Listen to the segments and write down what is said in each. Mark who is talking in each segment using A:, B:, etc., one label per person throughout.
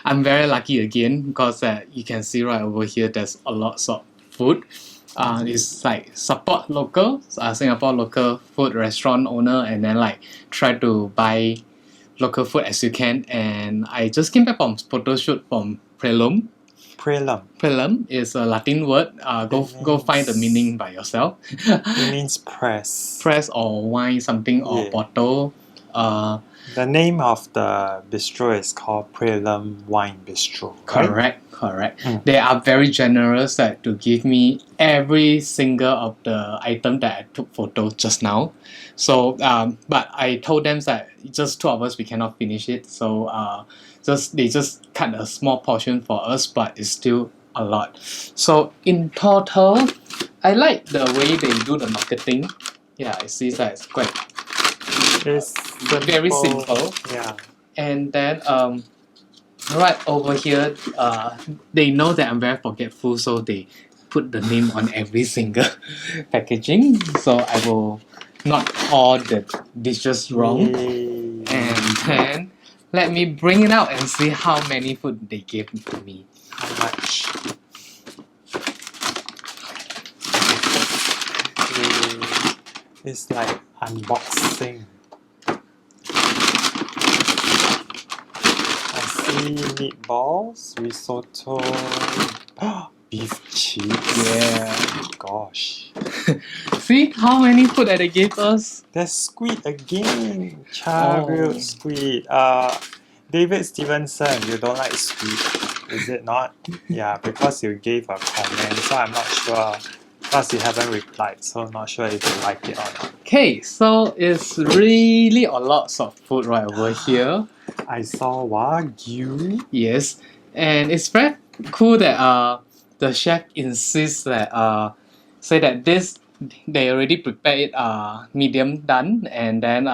A: I'm very lucky again because you can see right over here there's a lot of food. It's like support local, Singapore local food restaurant owner, and then like try to buy local food as you can. And I just came back from photo shoot from Praelum.
B: Praelum.
A: Praelum is a Latin word. Go find the meaning by yourself.
B: It means press.
A: Press or wine something or
B: Yeah.
A: bottle.
B: The name of the bistro is called Praelum Wine Bistro. Right?
A: Correct. They are very generous to give me every single of the item that I took photo just now. So, but I told them that just two of us we cannot finish it. So, they just cut a small portion for us, but it's still a lot. So in total, I like the way they do the marketing. Yeah, I see that it's quite.
B: It's
A: very simple.
B: Yeah.
A: And then right over here, they know that I'm very forgetful, so they put the name on every single packaging. So I will not pour the dishes wrong.
B: Yay.
A: And then let me bring it out and see how many food they gave to me.
B: How much? It's like unboxing. I see meatballs, risotto, beef cheeks.
A: Yeah.
B: Gosh.
A: See how many food that they gave us?
B: There's squid again. Char-grilled squid. David Stevenson, you don't like squid, is it not? Yeah, because you gave a comment, so I'm not sure. Plus you haven't replied, so I'm not sure if you like it or not.
A: Okay, so it's really a lot of food right over here.
B: I saw Wagyu.
A: Yes, and it's very cool that the chef insists that say that this they already prepared it medium done, and then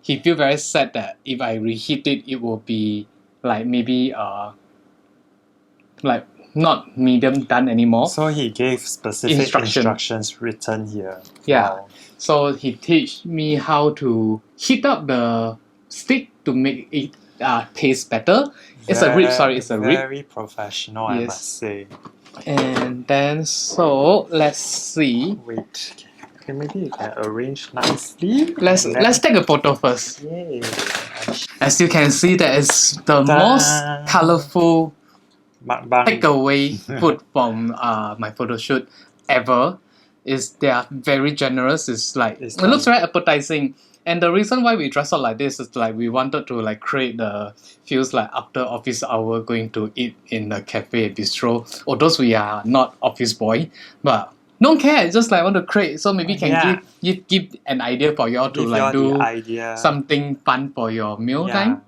A: he feel very sad that if I reheat it, it will be like maybe like not medium done anymore.
B: So he gave specific instructions written here.
A: Yeah.
B: Wow.
A: So he teach me how to heat up the stick to make it taste better. It's a rib, it's a rib.
B: Very professional, I must say.
A: And then so let's see.
B: Wait, okay, maybe you can arrange nicely.
A: Let's take a photo first.
B: Yay.
A: As you can see, that is the most colorful
B: Mukbang.
A: takeaway food from my photo shoot ever. They are very generous. It looks very appetizing. And the reason why we dress up like this is like we wanted to like create the feels like after office hour going to eat in the cafe bistro. Although we are not office boy, but don't care. Just like want to create. So maybe can give an idea for y'all to like do something fun for your meal time.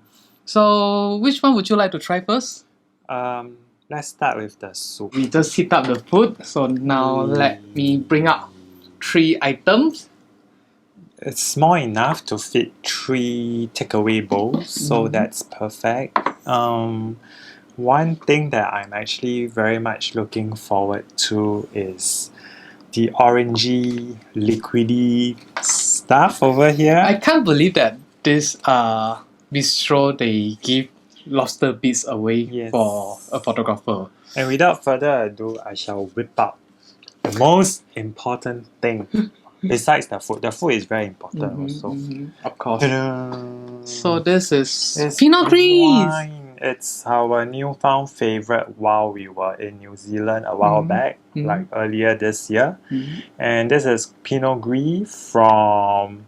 A: So which one would you like to try first?
B: Let's start with the soup.
A: We just heat up the food. So now let me bring up 3 items.
B: It's small enough to fit 3 takeaway bowls, so that's perfect. One thing that I'm actually very much looking forward to is the orangey, liquidy stuff over here.
A: I can't believe that this bistro they give lobster bits away for a photographer.
B: And without further ado, I shall whip out the most important thing. Besides the food is very important also.
A: Of course.
B: Ta-da!
A: So this is Pinot Gris.
B: It's our newfound favorite while we were in New Zealand a while back, like earlier this year. And this is Pinot Gris from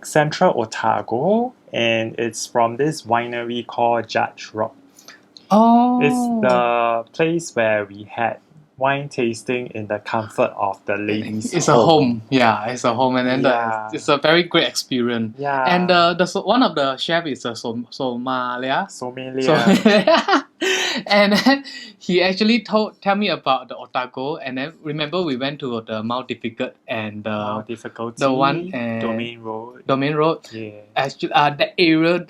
B: Central Otago, and it's from this winery called Judge Rock.
A: Oh.
B: It's the place where we had wine tasting in the comfort of the ladies'
A: It's a home. Yeah, it's a home, and then it's a very great experience.
B: Yeah.
A: And one of the chef is a Somalia. And then he actually tell me about the Otago, and then remember we went to the Mount Difficult and the one and Domain Road.
B: Yeah.
A: Actually, that area,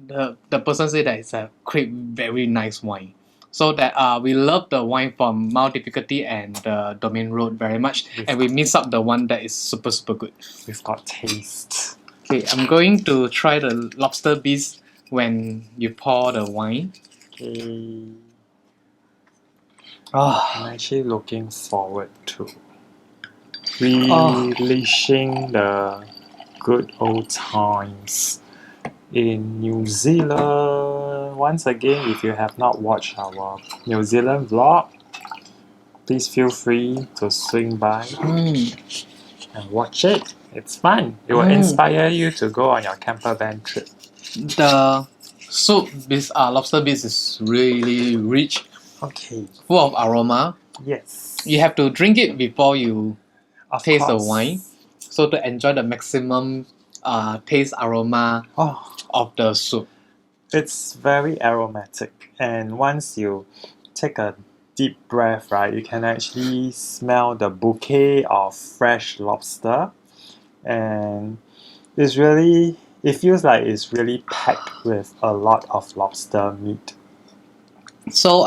A: the person said that it's a very nice wine. So that we love the wine from Mount Difficulty and the Domain Road very much, and we miss out the one that is super good.
B: We've got taste.
A: Okay, I'm going to try the lobster beef when you pour the wine.
B: Okay. I'm actually looking forward to relishing the good old times in New Zealand. Once again, if you have not watched our New Zealand vlog, please feel free to swing by and watch it. It's fun. It will inspire you to go on your camper van trip.
A: The soup, this lobster bisque is really rich,
B: Okay.
A: full of aroma.
B: Yes.
A: You have to drink it before you
B: Of
A: taste the
B: course.
A: wine, so to enjoy the maximum taste aroma of the soup.
B: It's very aromatic, and once you take a deep breath, right, you can actually smell the bouquet of fresh lobster, and it feels like it's really packed with a lot of lobster meat.
A: So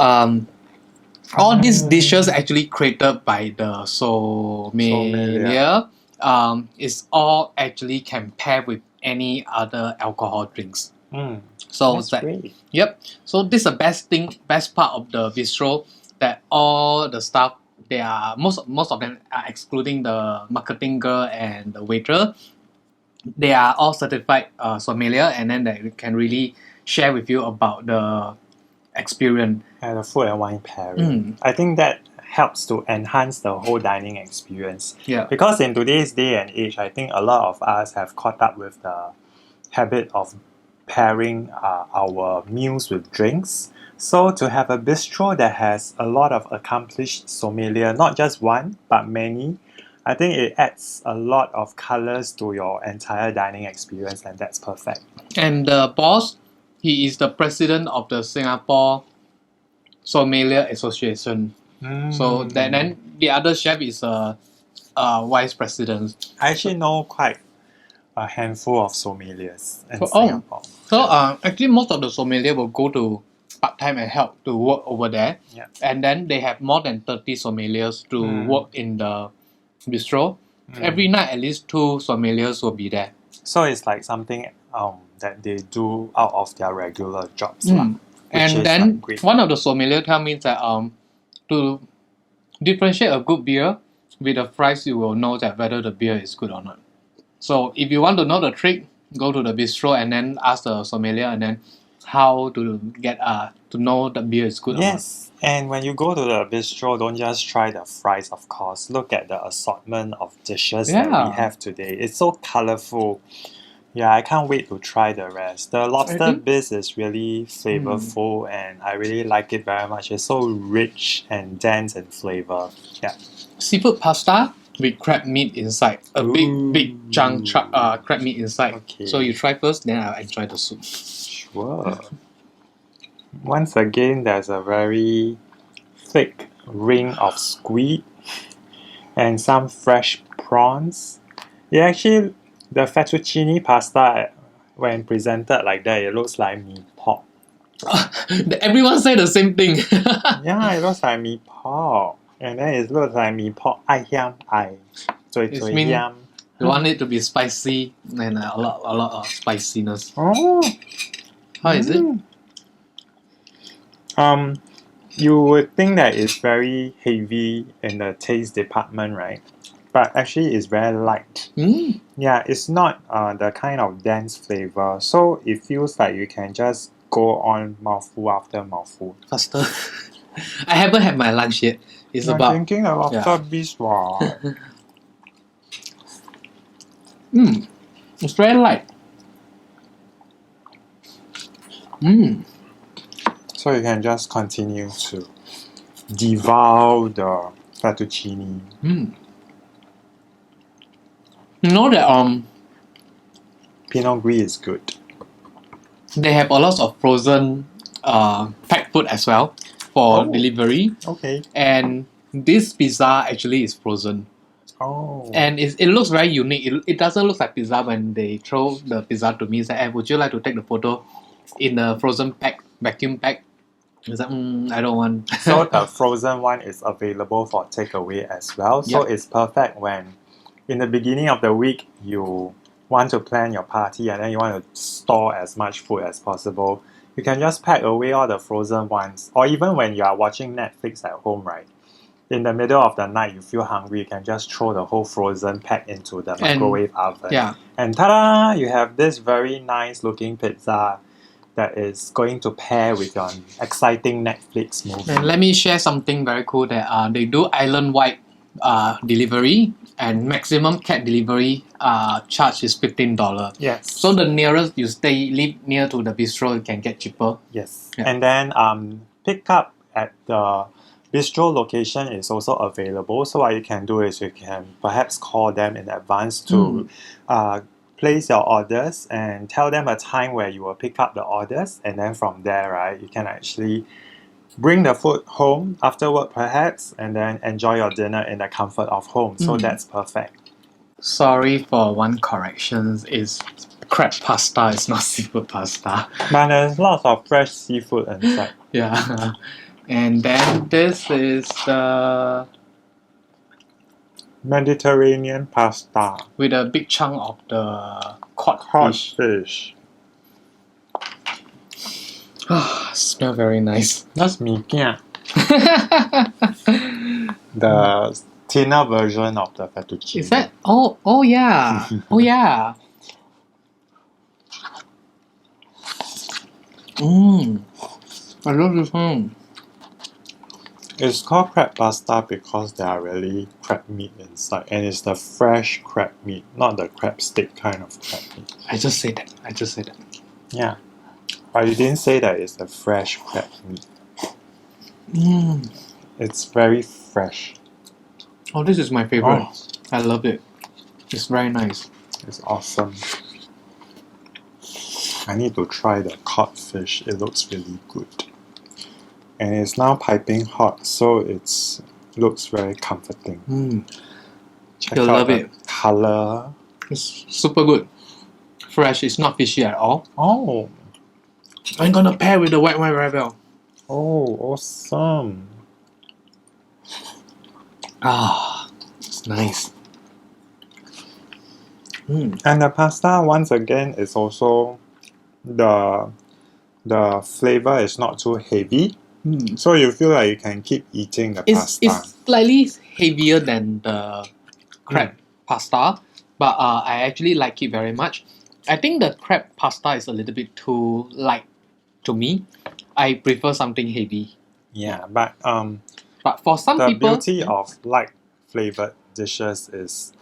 A: all these dishes actually created by the sommelier. Is all actually can pair with any other alcohol drinks. So
B: That's great.
A: Yep. So this is the best part of the bistro, that all the staff, they are most of them are, excluding the marketing girl and the waiter. They are all certified sommelier, and then they can really share with you about the experience.
B: And the food and wine pairing. I think that helps to enhance the whole dining experience.
A: Yeah.
B: Because in today's day and age, I think a lot of us have caught up with the habit of pairing our meals with drinks. So to have a bistro that has a lot of accomplished sommelier, not just one, but many, I think it adds a lot of colors to your entire dining experience, and that's perfect.
A: And the boss, he is the president of the Singapore Sommelier Association. So then the other chef is a vice president.
B: I actually know quite a handful of sommeliers in Singapore.
A: So actually most of the sommelier will go to part-time and help to work over there.
B: Yeah.
A: And then they have more than 30 sommeliers to work in the bistro. Every night at least 2 sommeliers will be there.
B: So it's like something that they do out of their regular jobs.
A: And then one of the sommelier tell me that to differentiate a good beer, with the price you will know that whether the beer is good or not. So if you want to know the trick, go to the bistro and then ask the sommelier, and then how to get to know the beer is good or not.
B: Yes, and when you go to the bistro, don't just try the fries, of course. Look at the assortment of dishes that we have today. It's so colorful. Yeah, I can't wait to try the rest. The lobster bisque is really flavorful, and I really like it very much. It's so rich and dense in flavor. Yeah.
A: Seafood pasta with crab meat inside. A big chunk crab meat inside.
B: Okay.
A: So you try first, then I'll enjoy the soup.
B: Sure. Once again, there's a very thick ring of squid and some fresh prawns. The fettuccine pasta, when presented like that, it looks like mee pok.
A: Everyone say the same thing.
B: Yeah, it looks like mee pok. And then it looks like mee pok ai hiam ai.
A: It means you want it to be spicy and a lot of spiciness.
B: Oh.
A: How is it?
B: You would think that it's very heavy in the taste department, right? But actually it's very light. Yeah, it's not the kind of dense flavor. So it feels like you can just go on mouthful after mouthful.
A: Faster. I haven't had my lunch yet.
B: I'm thinking a lobster bisque.
A: It's very light.
B: So you can just continue to devour the fettuccine.
A: You know that
B: Pinot Gris is good.
A: They have a lot of frozen packed food as well for delivery.
B: Okay.
A: And this pizza actually is frozen.
B: Oh.
A: And it looks very unique. It doesn't look like pizza when they throw the pizza to me. It's like, hey, would you like to take the photo in a frozen pack, vacuum pack? It's like, I don't want.
B: So the frozen one is available for takeaway as well. So it's perfect when in the beginning of the week you want to plan your party and then you want to store as much food as possible, you can just pack away all the frozen ones. Or even when you are watching Netflix at home, right? In the middle of the night, you feel hungry, you can just throw the whole frozen pack into the microwave oven.
A: Yeah.
B: And ta-da! You have this very nice looking pizza that is going to pair with your exciting Netflix movie.
A: And let me share something very cool that they do island-wide delivery, and maximum cat delivery charge is $15.
B: Yes.
A: So the nearest you live near to the bistro, you can get cheaper.
B: Yes.
A: Yeah.
B: And then pick up at the bistro location is also available. So what you can do is you can perhaps call them in advance to place your orders and tell them a time where you will pick up the orders, and then from there, right, you can actually bring the food home after work perhaps, and then enjoy your dinner in the comfort of home. So that's perfect.
A: Sorry for one correction, is crab pasta, it's not seafood pasta.
B: But there's lots of fresh seafood inside.
A: Yeah. And then this is the
B: Mediterranean pasta.
A: with a big chunk of the cod
B: fish.
A: Smell very nice.
B: That's mee kia. The thinner version of the fettuccine.
A: Is that? Oh yeah. Oh yeah. I love this one.
B: It's called crab pasta because there are really crab meat inside, and it's the fresh crab meat, not the crab stick kind of crab meat.
A: I just said that.
B: Yeah. But you didn't say that it's the fresh crab meat. It's very fresh.
A: Oh, this is my favorite.
B: Oh,
A: I love it. It's very nice.
B: it's awesome. I need to try the codfish. It looks really good. And it's now piping hot, so it looks very comforting. Check
A: You'll
B: out
A: love
B: the
A: it.
B: color.
A: It's super good. Fresh. It's not fishy at all.
B: Oh,
A: I'm gonna pair with the white wine very well.
B: oh, awesome.
A: It's nice.
B: And the pasta, once again, is also the flavor is not too heavy. So you feel like you can keep eating the pasta.
A: It's slightly heavier than the crab pasta, but I actually like it very much. I think the crab pasta is a little bit too light to me. I prefer something heavy.
B: Yeah, but
A: But for some
B: the
A: people,
B: beauty of light flavored dishes is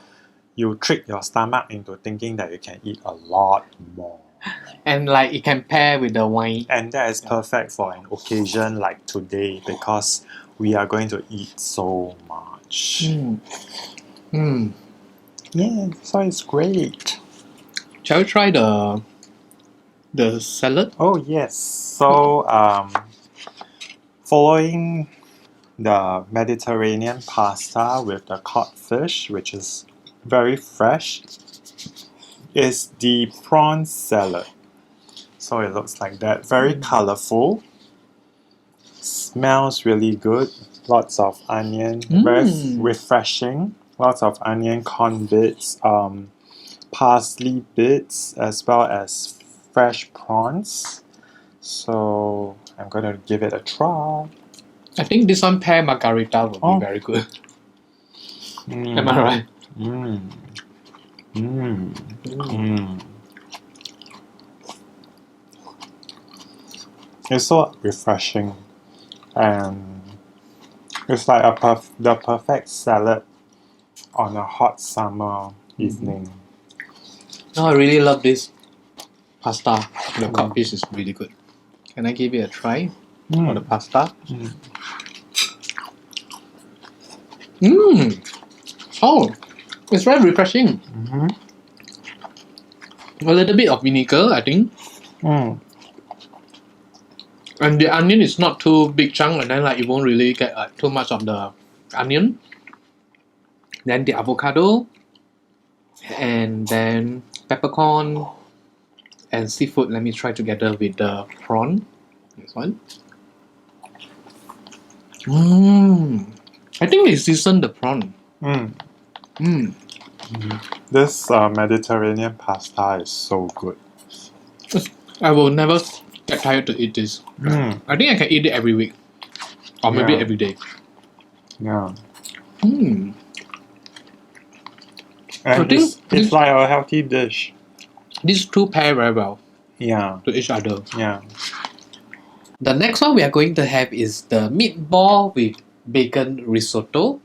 B: you trick your stomach into thinking that you can eat a lot more.
A: and like it can pair with the wine.
B: And that is perfect for an occasion like today because we are going to eat so much. Yeah, so it's great.
A: Shall we try the salad?
B: Oh yes. So following the Mediterranean pasta with the codfish, which is very fresh, is the prawn salad. So it looks like that. Very colorful. Smells really good. Lots of onion. Very refreshing. Lots of onion, corn bits, parsley bits, as well as fresh prawns. So I'm gonna give it a try.
A: I think this one pair margarita will be very good. Am I right?
B: It's so refreshing, and it's like the perfect salad on a hot summer evening.
A: No, I really love this pasta. The codfish is really good. Can I give it a try for the pasta? Oh, it's very refreshing. A little bit of vinegar, I think. And the onion is not too big chunk, and then like you won't really get too much of the onion. Then the avocado, and then peppercorn and seafood. Let me try together with the prawn. This one. I think they seasoned the prawn.
B: This Mediterranean pasta is so good.
A: I will never get tired to eat this. I think I can eat it every week. Or maybe
B: Yeah.
A: every day.
B: Yeah.
A: Mm.
B: And
A: I think
B: it's like a healthy dish.
A: These two pair very well
B: Yeah.
A: to each other.
B: Yeah.
A: The next one we are going to have is the meatball with bacon risotto.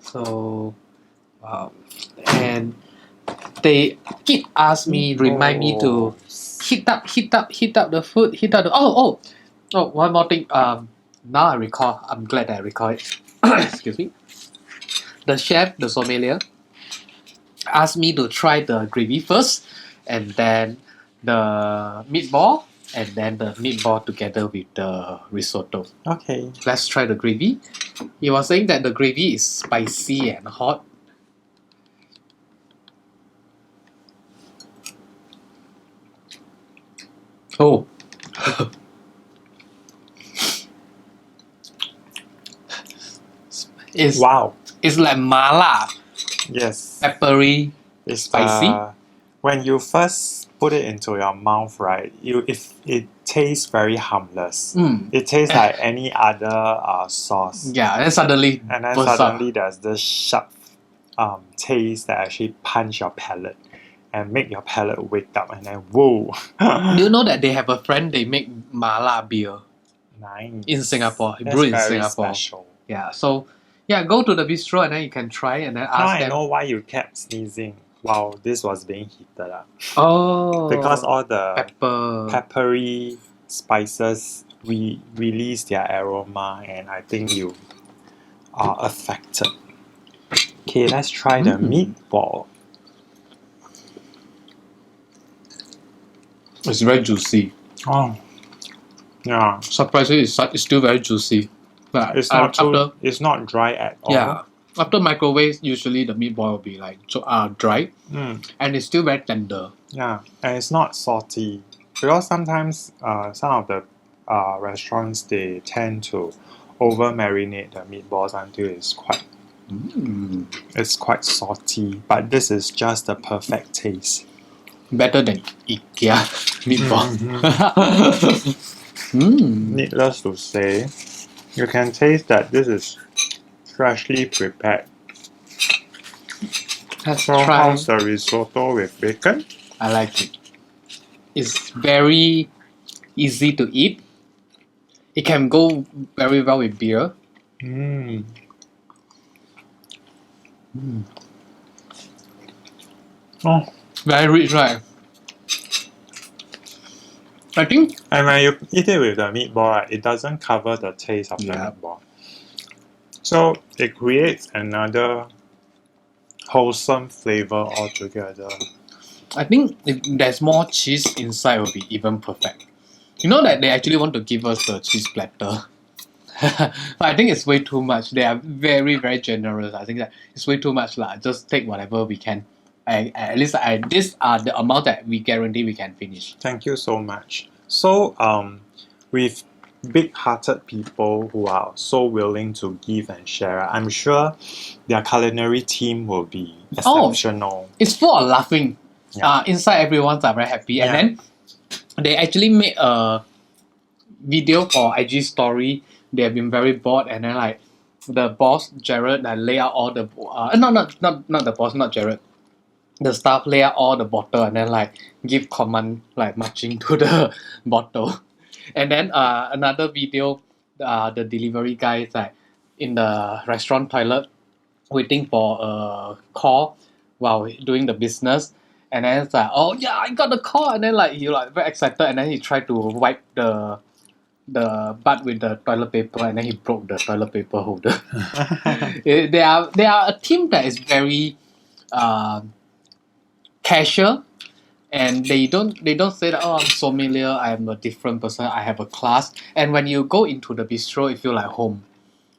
A: So, and they keep ask me, remind me to heat up the food, one more thing. Now I recall. I'm glad that I recall it. Excuse me. The chef, the sommelier, asked me to try the gravy first, and then the meatball, and then the meatball together with the risotto.
B: Okay.
A: Let's try the gravy. He was saying that the gravy is spicy and hot. Oh.
B: Wow.
A: It's like mala,
B: Yes.
A: peppery,
B: It's
A: spicy.
B: When you first put it into your mouth, right? It tastes very harmless. It tastes like any other sauce.
A: Yeah, and then suddenly
B: And then
A: burst out.
B: suddenly there's this sharp taste that actually punch your palate and make your palate wake up, and then whoa.
A: Do you know that they have a friend, they make mala beer
B: Nice.
A: in Singapore,
B: That's
A: brewed in
B: very
A: Singapore.
B: special.
A: Yeah, so yeah, go to the bistro and then you can try and then
B: Now
A: ask
B: I
A: them.
B: know why you kept sneezing while this was being heated up.
A: Oh,
B: Because all the
A: pepper.
B: peppery spices release their aroma, and I think you are affected. Okay, let's try the meatball.
A: It's very juicy.
B: Oh, yeah.
A: Surprisingly, it's still very juicy. But
B: It's not it's not dry at all.
A: Yeah. After microwave, usually the meatball will be like dry, and it's still very tender.
B: Yeah, and it's not salty, because sometimes some of the restaurants, they tend to over marinate the meatballs until it's quite salty. But this is just the perfect taste.
A: Better than IKEA meatball.
B: Needless to say, you can taste that this is freshly prepared.
A: Let's
B: So
A: try.
B: how's the risotto with bacon?
A: I like it. It's very easy to eat. It can go very well with beer.
B: Oh,
A: Very rich, right? I think.
B: and when you eat it with the meatball, right, it doesn't cover the taste of the meatball. So it creates another wholesome flavor altogether.
A: I think if there's more cheese inside, it will be even perfect. You know that they actually want to give us the cheese platter. But I think it's way too much. They are very, very generous. I think that it's way too much lah. Just take whatever we can. These are the amount that we guarantee we can finish.
B: Thank you so much. So with big-hearted people who are so willing to give and share, I'm sure their culinary team will be exceptional.
A: It's full of laughing.
B: Yeah.
A: Inside everyone's are very happy, and then they actually made a video for IG story. They have been very bored, and then like the boss Jared lay out all the not the boss, not Jared. The staff lay out all the bottle and then like give command like marching to the bottle. And then another video, the delivery guy is like in the restaurant toilet waiting for a call while doing the business. And then it's like, oh yeah, I got the call, and then like he like very excited, and then he tried to wipe the butt with the toilet paper, and then he broke the toilet paper holder. They are a team that is very casual, and they don't say that, oh, I'm sommelier, I'm a different person, I have a class. And when you go into the bistro, it feel like home.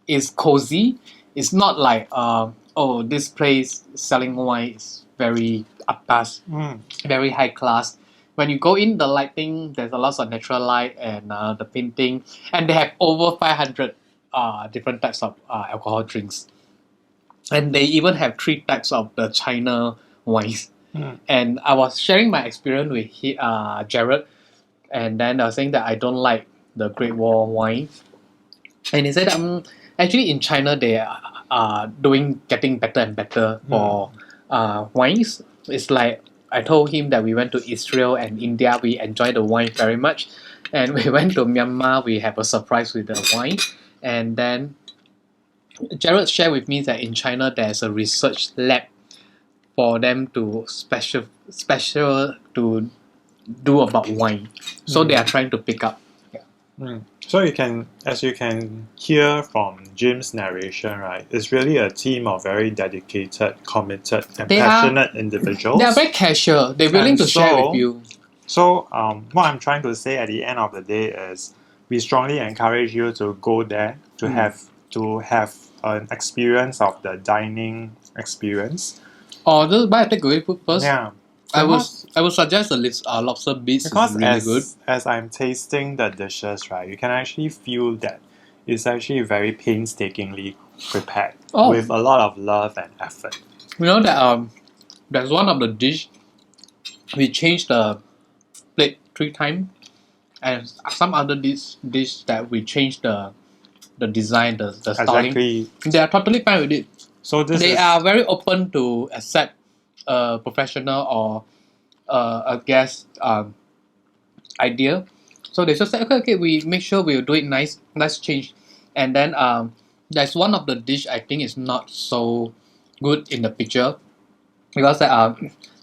A: It's cozy. It's not like oh, this place selling wine is very atas, very high class. When you go in, the lighting, there's a lot of natural light, and the painting, and they have over 500 different types of alcohol drinks. And they even have 3 types of the China wines.
B: Mm.
A: And I was sharing my experience with Jared, and then I was saying that I don't like the Great Wall wine. And he said, actually in China they are getting better and better for wines. It's like I told him that we went to Israel and India, we enjoyed the wine very much. And we went to Myanmar, we have a surprise with the wine. And then Jared shared with me that in China there's a research lab for them to special to do about wine. So they are trying to pick up.
B: So you can, as you can hear from Jim's narration, right, it's really a team of very dedicated, committed, and passionate individuals.
A: They are very casual. They're willing to share with you.
B: So what I'm trying to say at the end of the day is, we strongly encourage you to go there to have an experience of the dining experience.
A: Or just buy a takeaway food first.
B: Yeah.
A: I would suggest the lobster bits is really good.
B: As I'm tasting the dishes, right, you can actually feel that it's actually very painstakingly prepared with a lot of love and effort.
A: You know that there's one of the dish we changed the plate 3 times, and some other dish that we changed the design, the styling.
B: Exactly.
A: They are totally fine with it. So they are very open to accept a professional or a guest idea. So they just say, okay, we make sure we'll do it nice, let's change. And then there's one of the dish I think is not so good in the picture, because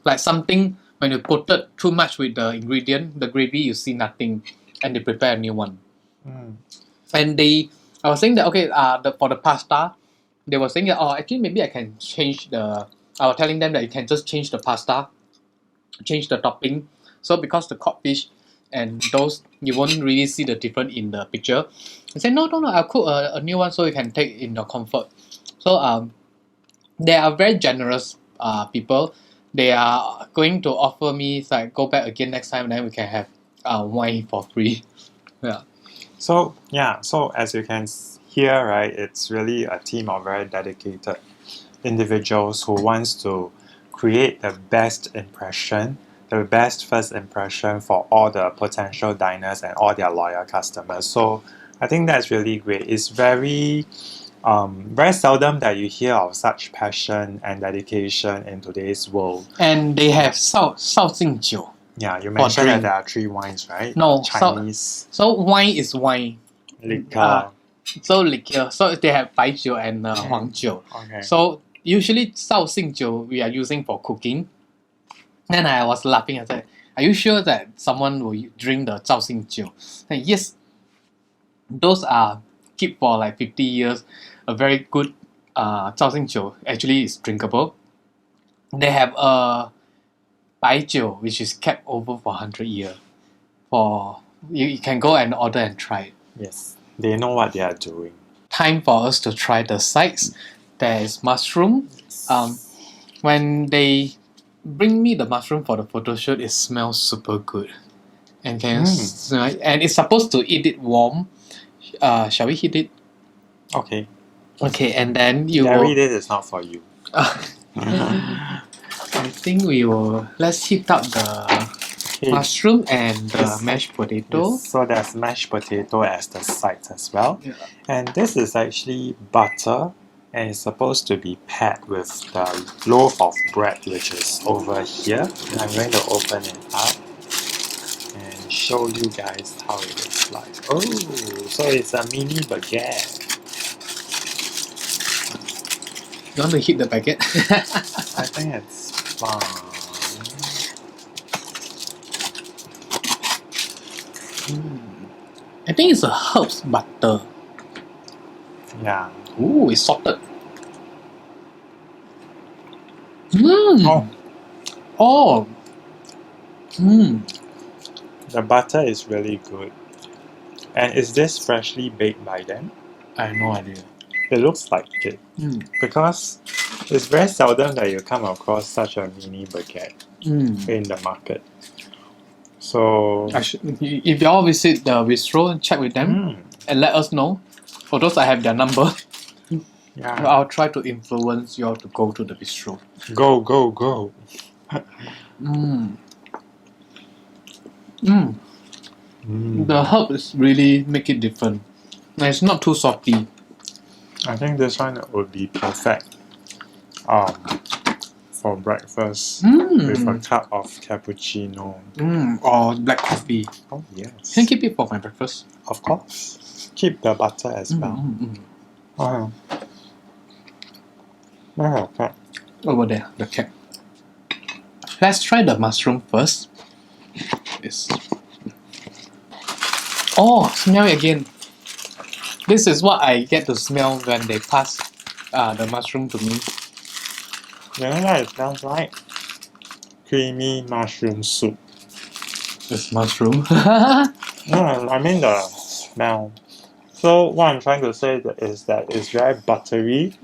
A: like something when you put it too much with the ingredient, the gravy, you see nothing, and they prepare a new one. And I was saying that for the pasta, they were saying that actually maybe I can change I was telling them that you can just change the pasta, change the topping. So because the cod fish and those, you won't really see the difference in the picture. I said no, I'll cook a new one so you can take in your comfort. So they are very generous people. They are going to offer me like go back again next time, then we can have wine for free. Yeah.
B: So as you can hear, right, it's really a team of very dedicated individuals who wants to create the best impression, the best first impression for all the potential diners and all their loyal customers. So I think that's really great. It's very seldom that you hear of such passion and dedication in today's world.
A: And they have 绍兴酒.
B: Yeah, you mentioned that there are 3 wines, right?
A: No,
B: Chinese.
A: So wine is wine.
B: Liquor.
A: So liquor. So they have 白酒 and 黄酒.
B: Okay.
A: So usually 绍兴酒 we are using for cooking. Then I was laughing. I said, "Are you sure that someone will drink the 绍兴酒?" And yes, those are keep for like 50 years. A very good 绍兴酒 actually is drinkable. They have a 白酒 which is kept over for 100 years. You can go and order and try it.
B: Yes, they know what they are doing.
A: Time for us to try the sides. There is mushroom. When they bring me the mushroom for the photo shoot, it smells super good. And and it's supposed to eat it warm. Shall we heat it?
B: Okay.
A: Okay, and then you
B: Gary, this is not for you.
A: I think let's heat up the mushroom and the mashed potato.
B: Yes. So there's mashed potato as the sides as well.
A: Yeah.
B: And this is actually butter, and it's supposed to be paired with the loaf of bread which is over here. And I'm going to open it up and show you guys how it looks like. Oh, so it's a mini baguette.
A: You want to hit the baguette?
B: I think it's fun.
A: I think it's a herbs butter.
B: Yeah.
A: Ooh, it's salted.
B: The butter is really good. And is this freshly baked by them?
A: I have no idea.
B: It looks like it. Because it's very seldom that you come across such a mini baguette in the market. So
A: if y'all visit the bistro, check with them and let us know. For those I have their number.
B: Yeah.
A: I'll try to influence you all to go to the bistro.
B: Go, go, go.
A: Mm. Mm.
B: Mm.
A: The herb is really make it different. And it's not too salty.
B: I think this one would be perfect for breakfast with a cup of cappuccino.
A: Or black coffee.
B: Oh, yes.
A: Can I keep it for my breakfast?
B: Of course. Keep the butter as well. Oh. Okay.
A: Over there, the cap. Let's try the mushroom first. Oh, smell it again. This is what I get to smell when they pass the mushroom to me.
B: You know what it smells like? Creamy mushroom soup.
A: It's mushroom.
B: No, I mean the smell. So what I'm trying to say is that it's very buttery,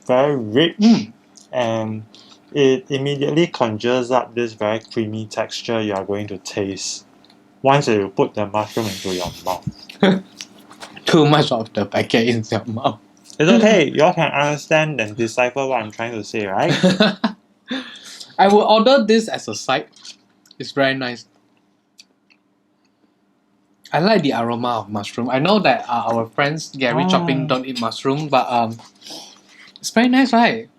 B: very rich, and it immediately conjures up this very creamy texture you are going to taste once you put the mushroom into your mouth.
A: Too much of the packet in your mouth.
B: It's okay, you all can understand and decipher what I'm trying to say, right?
A: I will order this as a side. It's very nice. I like the aroma of mushroom. I know that our friends Gary Chopping don't eat mushroom, but it's very nice, right?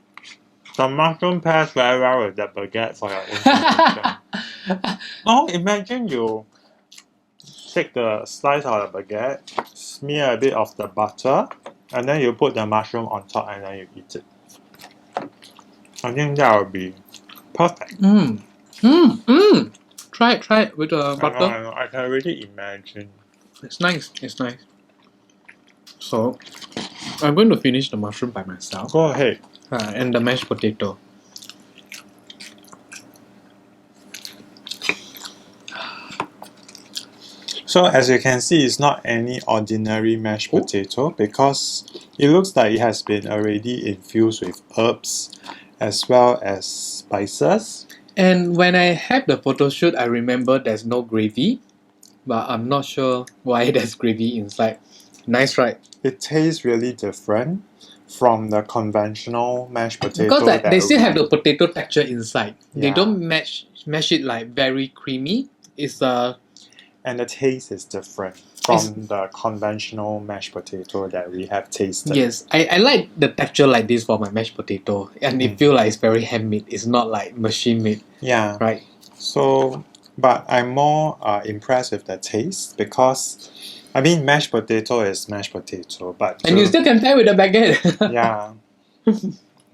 B: The mushroom pairs very well with the baguette for your information. Oh, imagine you take the slice of the baguette, smear a bit of the butter, and then you put the mushroom on top and then you eat it. I think that would be perfect.
A: Try it with the butter.
B: I know, I can really imagine.
A: It's nice. So, I'm going to finish the mushroom by myself.
B: Go ahead.
A: And the mashed potato.
B: So as you can see, it's not any ordinary mashed potato because it looks like it has been already infused with herbs as well as spices.
A: And when I had the photo shoot, I remember there's no gravy, but I'm not sure why there's gravy inside. Nice, right?
B: It tastes really different from the conventional mashed potato.
A: Because they still have the potato texture inside.
B: Yeah.
A: They don't mash it like very creamy. It's
B: and the taste is different from the conventional mashed potato that we have tasted.
A: Yes, I like the texture like this for my mashed potato, and it feels like it's very handmade. It's not like machine made.
B: Yeah.
A: Right.
B: So, but I'm more impressed with the taste because, I mean, mashed potato is mashed potato, but
A: and you still can pair with a baguette.
B: Yeah.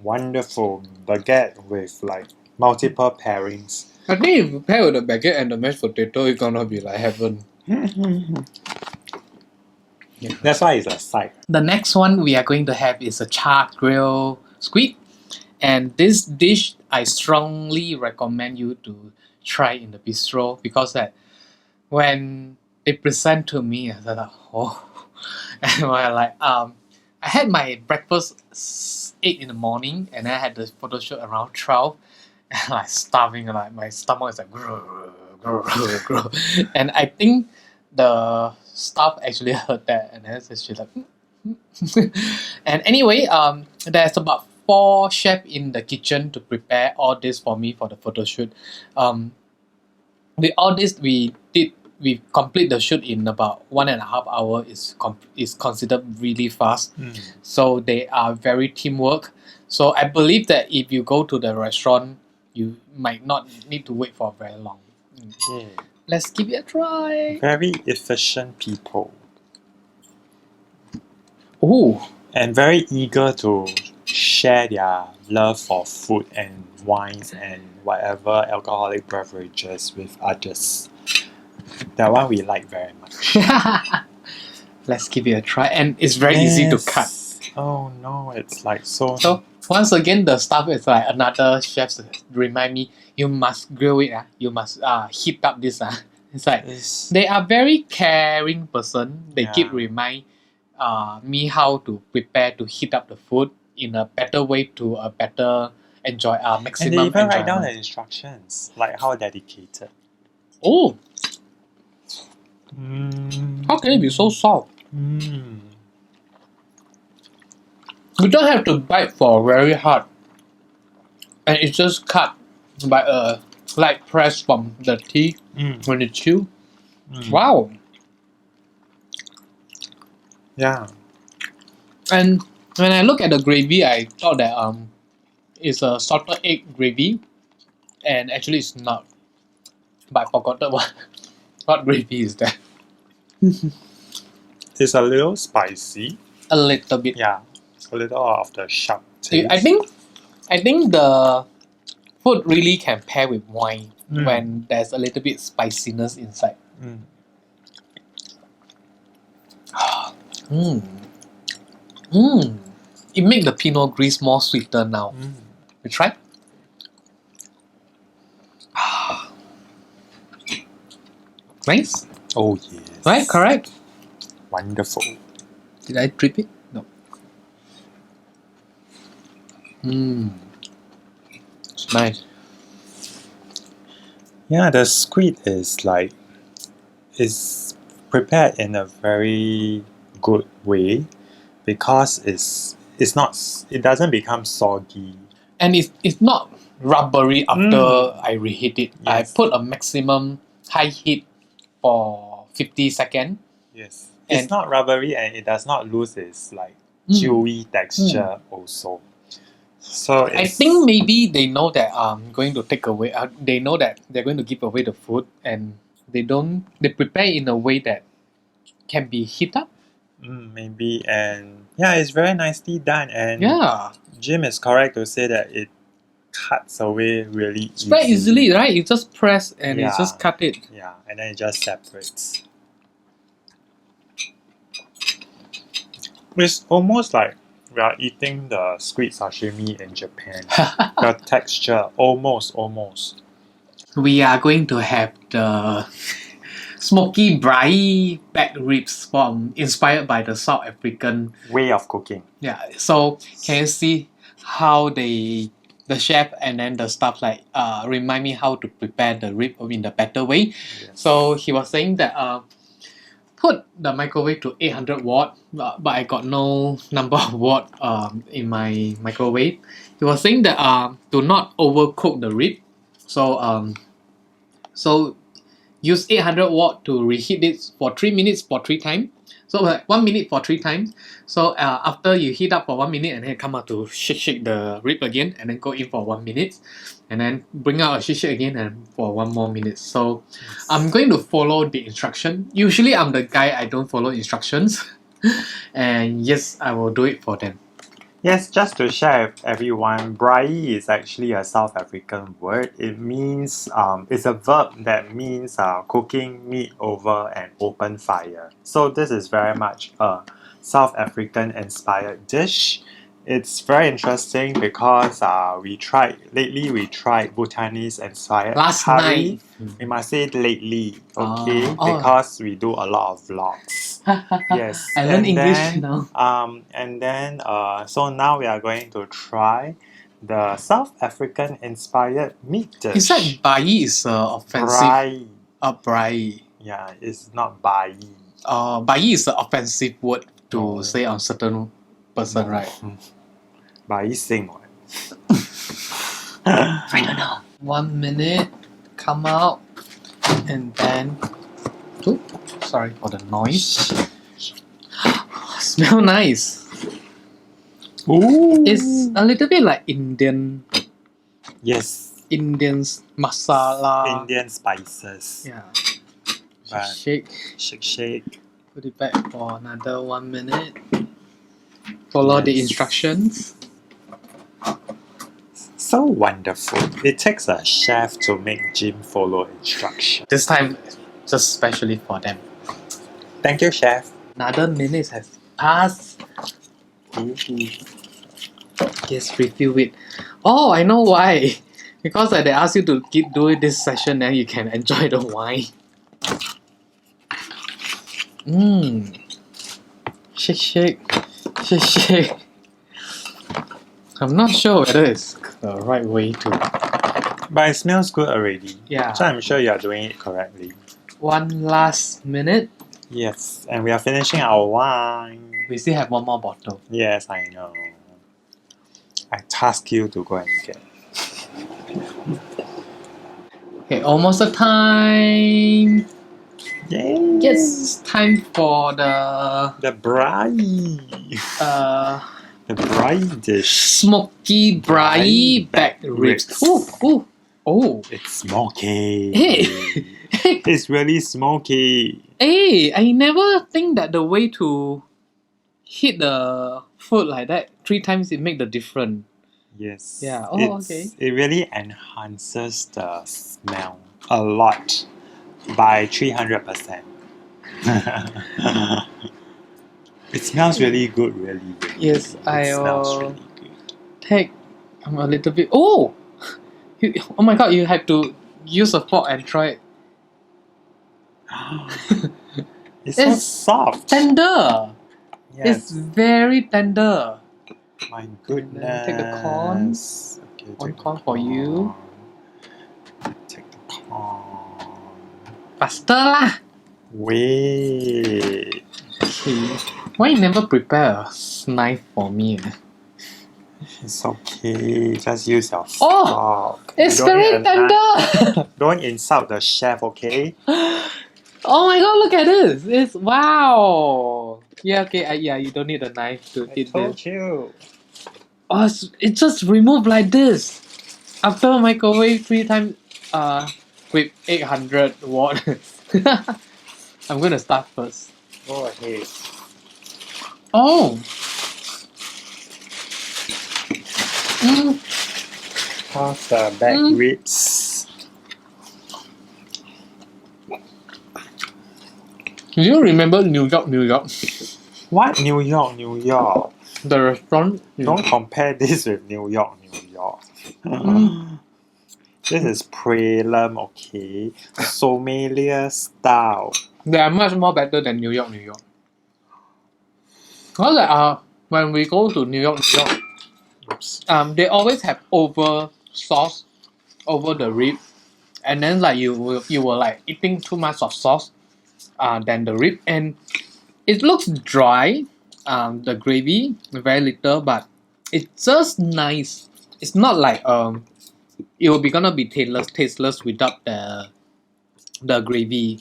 B: Wonderful baguette with like multiple pairings.
A: I think if you pair with the baguette and the mashed potato, it's gonna be like heaven.
B: Yeah. That's why it's a side.
A: The next one we are going to have is a char grill squid. And this dish, I strongly recommend you to try in the bistro because that when they present to me, I was like, oh, and I like I had my breakfast 8 in the morning, and I had the photo shoot around 12, and like starving, like my stomach is like grow. And I think the staff actually heard that, and then she's like, and anyway, there's about 4 chefs in the kitchen to prepare all this for me for the photo shoot. With all this, we complete the shoot in about 1.5 hours. Is considered really fast. So they are very teamwork. So I believe that if you go to the restaurant, you might not need to wait for very long. Let's give it a try.
B: Very efficient people.
A: Ooh.
B: And very eager to share their love for food and wines and whatever alcoholic beverages with others. That one we like very much.
A: Let's give it a try. And it's very easy to cut.
B: Oh no, it's like so...
A: So once again, the staff is like another chef remind me, you must grill it. You must heat up this. It's like they are very caring person. They keep remind me how to prepare to heat up the food in a better way to a better enjoy maximum
B: and they even
A: enjoyment.
B: write down the instructions, like how dedicated.
A: Oh, how can it be so soft? You don't have to bite for very hard. And it's just cut by a light press from the teeth when you chew. Wow.
B: Yeah.
A: And when I look at the gravy, I thought that it's a salted egg gravy. And actually it's not. But I forgot what gravy is that.
B: It's a little spicy.
A: A little bit.
B: Yeah. A little of the sharp taste.
A: I think the food really can pair with wine when there's a little bit spiciness inside. It makes the Pinot Gris more sweeter now. You try? Nice.
B: Oh yes.
A: Right? Correct?
B: Wonderful.
A: Did I drip it? No. It's nice.
B: Yeah, the squid is prepared in a very good way because it doesn't become soggy.
A: And it's not rubbery after I reheat it.
B: Yes.
A: I put a maximum high heat for 50 seconds.
B: Yes.
A: And
B: It's not rubbery and it does not lose its chewy texture also. So
A: I think maybe they know that going to take away. They know that they're going to give away the food, and they prepare in a way that can be heat up.
B: maybe, and yeah, it's very nicely done, and
A: Yeah,
B: Jim is correct to say that it cuts away really
A: it's very easily, right? You just press and you
B: Yeah.
A: just cut it.
B: Yeah, and then it just separates. It's almost like we are eating the squid sashimi in Japan. The texture, almost.
A: We are going to have the smoky braai back ribs inspired by the South African.
B: Way of cooking.
A: Yeah, so can you see how the chef and then the staff remind me how to prepare the rib in the better way.
B: Yes.
A: So he was saying that put the microwave to 800 watt, but I got no number of watt in my microwave. He was saying that do not overcook the rib. So use 800 watt to reheat it for 3 minutes for 3 times. So 1 minute for 3 times. So after you heat up for 1 minute and then come out to shake the rib again and then go in for 1 minute. And then bring out a shake again and for 1 more minute. So I'm going to follow the instruction. Usually I'm the guy, I don't follow instructions. And yes, I will do it for them.
B: Yes, just to share with everyone, braai is actually a South African word. It means, it's a verb that means cooking meat over an open fire. So this is very much a South African inspired dish. It's very interesting because we tried Bhutanese inspired
A: Last
B: curry.
A: night.
B: We must say lately, okay?
A: Oh.
B: Because we do a lot of vlogs. Yes.
A: I learn
B: and
A: English
B: then,
A: now.
B: So now we are going to try the South African inspired meat dish.
A: He said bai is offensive.
B: Braai.
A: Braai.
B: Yeah, it's not bai.
A: Bai is an offensive word to say on certain person, right?
B: Bai sing what?
A: I don't know. 1 minute, come out, and then. Ooh, sorry for the noise. Smell nice.
B: Ooh.
A: It's a little bit like Indian masala.
B: Indian spices.
A: Yeah.
B: But
A: Shake.
B: shake.
A: Put it back for another 1 minute. Follow the instructions.
B: So wonderful. It takes a chef to make Jim follow instructions.
A: This time, just specially for them.
B: Thank you, chef.
A: Another minute has passed. Yes, refill it. Oh, I know why. Because they ask you to keep doing this session, then you can enjoy the wine. Shake. I'm not sure whether it's the right way to.
B: But it smells good already.
A: Yeah.
B: So I'm sure you are doing it correctly.
A: 1 last minute.
B: Yes, and we are finishing our wine.
A: We still have 1 more bottle.
B: Yes, I know. I task you to go and get.
A: Okay, almost a time.
B: Yay!
A: Yes, time for the
B: The bride. The bride dish.
A: smoky braai back ribs. Ooh. Oh.
B: It's smoky.
A: Hey.
B: It's really smoky.
A: Hey, I never think that the way to hit the food like that 3 times it make the difference.
B: Yes.
A: Yeah. Oh, okay.
B: It really enhances the smell a lot by 300%. It smells really good, really.
A: Yes,
B: It smells really good.
A: take a little bit. Oh, oh my god! You have to use a fork and try it.
B: It's so soft.
A: Tender.
B: Yes.
A: It's very tender.
B: My goodness.
A: Take the corn.
B: Okay,
A: One
B: take
A: corn
B: the
A: for you.
B: Take the corn.
A: Faster lah.
B: Wait.
A: Okay. Why you never prepare a knife for me?
B: It's okay. Just use your fork.
A: Oh, it's
B: You don't
A: very
B: need a knife.
A: tender.
B: Don't insult the chef, okay?
A: Oh my god! Look at this. It's wow. Yeah. Okay. Yeah. You don't need a knife to eat this.
B: you.
A: Oh, it just removed like this. After microwave 3 times with 800 watt. I'm gonna start first.
B: Go ahead.
A: Oh!
B: How's the back ribs?
A: Do you remember New York?
B: What? New York.
A: The restaurant?
B: Don't compare this with New York. This is Praelum, okay? Sommelier style.
A: They are much more better than New York. Because when we go to New York, they always have over sauce over the rib, and then like you were like eating too much of sauce, than the rib, and it looks dry. The gravy very little, but it's just nice. It's not like it will be gonna be tasteless without the gravy.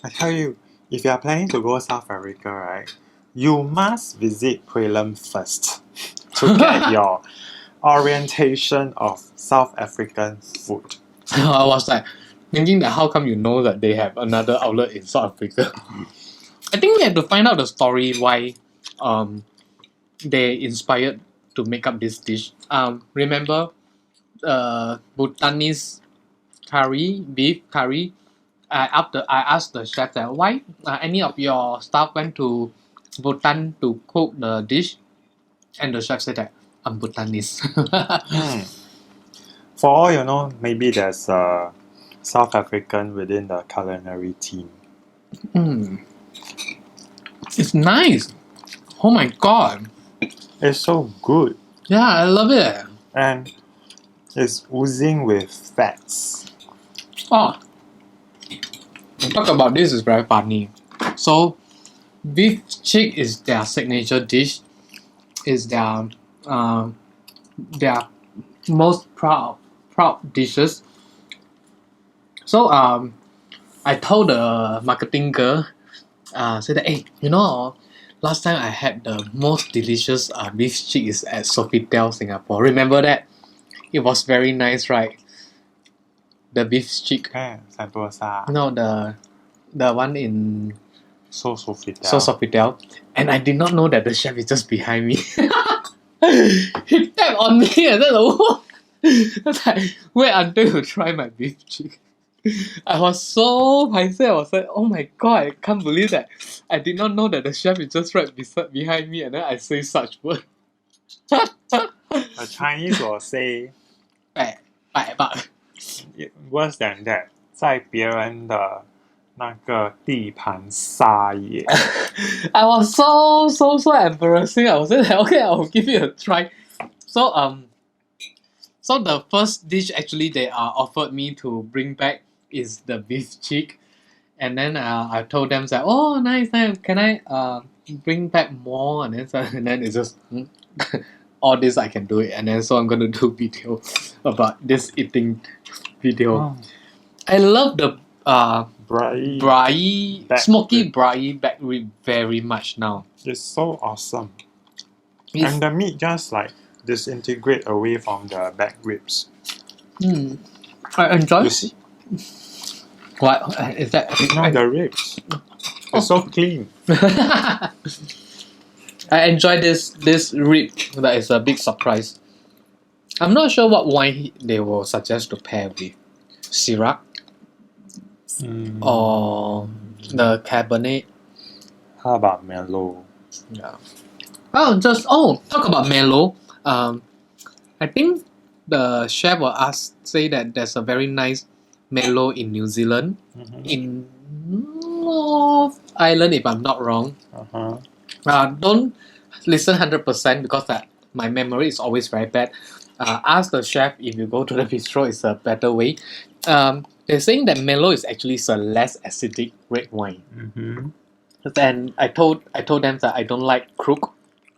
B: I tell you, if you are planning to go South Africa, right, you must visit Praelum first to get your orientation of South African food.
A: I was like thinking that how come you know that they have another outlet in South Africa? I think we have to find out the story why they inspired to make up this dish. Remember Bhutanese beef curry. I asked the chef that why any of your staff went to Bhutan to cook the dish, and the chef said that I'm Bhutanese.
B: For all you know, maybe there's a South African within the culinary team.
A: It's nice. Oh my god.
B: It's so good.
A: Yeah, I love it.
B: And it's oozing with fats.
A: Oh, talk about this is very funny. So, beef chick is their signature dish. Is their most proud dishes. So I told the marketing girl, said that hey, last time I had the most delicious beef chick is at Sofitel Singapore. Remember that? It was very nice, right? The beef chick.
B: Sentosa.
A: No, the one in
B: Sofitel.
A: Sofitel. And I did not know that the chef is just behind me. He tapped on me and then I was like, wait until you try my beef chick. I was so paiseh. I was like, oh my god, I can't believe that. I did not know that the chef is just right behind me and then I say such word.
B: The Chinese will say
A: 拜
B: worse than that， 在别人的那个地盘撒野。
A: I was so embarrassing. I was like, okay, I'll give it a try. So so the first dish actually they offered me to bring back is the beef cheek, and then I told them that oh nice, can I bring back more, and then it's just all this I can do it, and then so I'm gonna do video about this eating video.
B: Oh,
A: I love the
B: Ryde back
A: smoky
B: rib.
A: Ryde back rib very much now.
B: It's so awesome.
A: It's-
B: And the meat just like disintegrate away from the back ribs.
A: I enjoy.
B: You see?
A: What is that?
B: No, the ribs. It's so clean.
A: I enjoy this rib. That is a big surprise. I'm not sure what wine they will suggest to pair with. Syrah or the Cabernet.
B: How about Merlot?
A: Yeah. Talk about Merlot. I think the chef will say that there's a very nice Merlot in New Zealand, in North Island, if I'm not wrong. Don't listen 100% because my memory is always very bad. Ask the chef if you go to the bistro, it's a better way. They're saying that Merlot is actually a less acidic red wine. And I told them that I don't like Krug,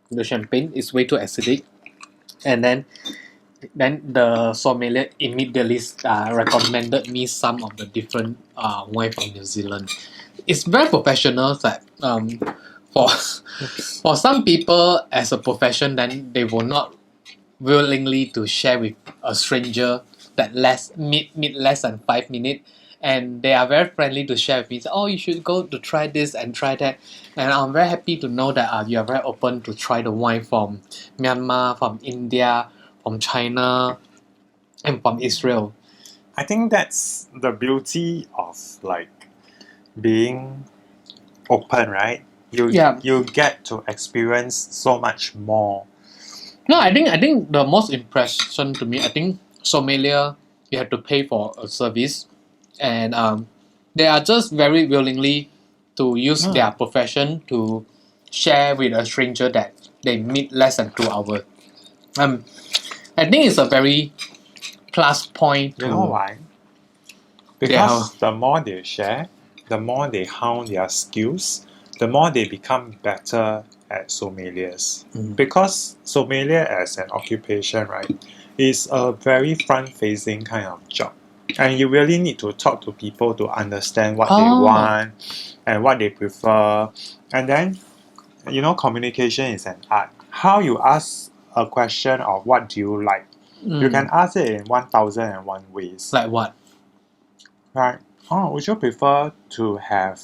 A: the champagne. It's way too acidic. And then the sommelier immediately recommended me some of the different wine from New Zealand. It's very professional that for some people as a profession, then they will not willingly to share with a stranger that meet less than 5 minutes, and they are very friendly to share with me. Say, oh, you should go to try this and try that, and I'm very happy to know that you are very open to try the wine from Myanmar, from India, from China, and from Israel.
B: I think that's the beauty of like being open, right? You get to experience so much more.
A: No, I think the most impression to me, I think sommelier, you have to pay for a service, and they are just very willingly to use their profession to share with a stranger that they meet less than 2 hours. I think it's a very plus point.
B: You know why? Because the more they share, the more they hone their skills, the more they become better at sommeliers. Because sommelier as an occupation, right, is a very front-facing kind of job. And you really need to talk to people to understand what they want and what they prefer. And then, communication is an art. How you ask a question of what do you like, you can ask it in 1001 ways.
A: Like what?
B: Right. Oh, would you prefer to have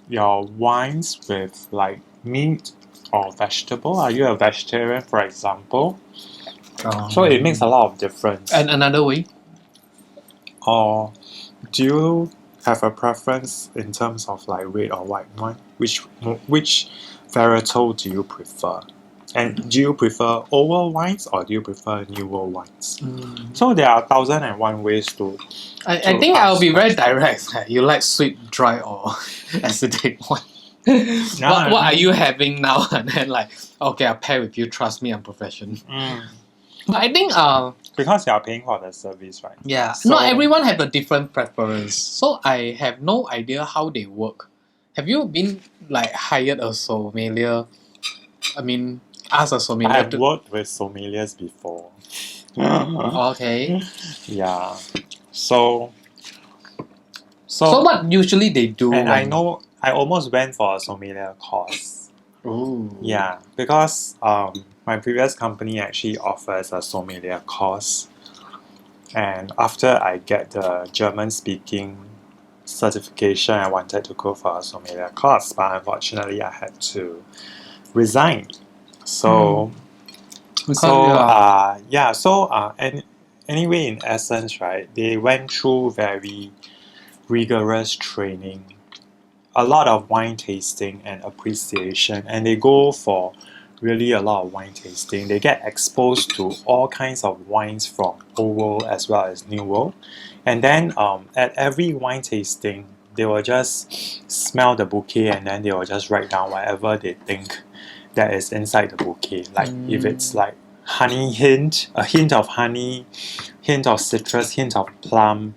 B: your wines with like meat or vegetable? Are you a vegetarian, for example? So it makes a lot of difference.
A: And another way?
B: Or do you have a preference in terms of like red or white wine? Which varietal do you prefer? And do you prefer older wines or do you prefer newer wines? So there are 1001 ways to.
A: I think I'll be very direct. You like sweet, dry, or acidic wine? What are you having now? And then like, okay, I'll pair with you. Trust me, I'm professional. But I think
B: because you are paying for the service, right?
A: Yeah. So, not everyone have a different preference. So I have no idea how they work. Have you been like hired a sommelier? I mean, as a sommelier.
B: I've worked with sommeliers before.
A: Okay.
B: Yeah. So
A: what usually they do?
B: And I know I almost went for a sommelier course.
A: Ooh.
B: Yeah, because my previous company actually offers a sommelier course. And after I get the German speaking certification, I wanted to go for a sommelier course, but unfortunately I had to resign. Anyway, in essence, right, they went through very rigorous training, a lot of wine tasting and appreciation, and they go for really a lot of wine tasting. They get exposed to all kinds of wines from Old World as well as New World, and then at every wine tasting, they will just smell the bouquet and then they will just write down whatever they think that is inside the bouquet. Like if it's like honey hint, a hint of honey, hint of citrus, hint of plum,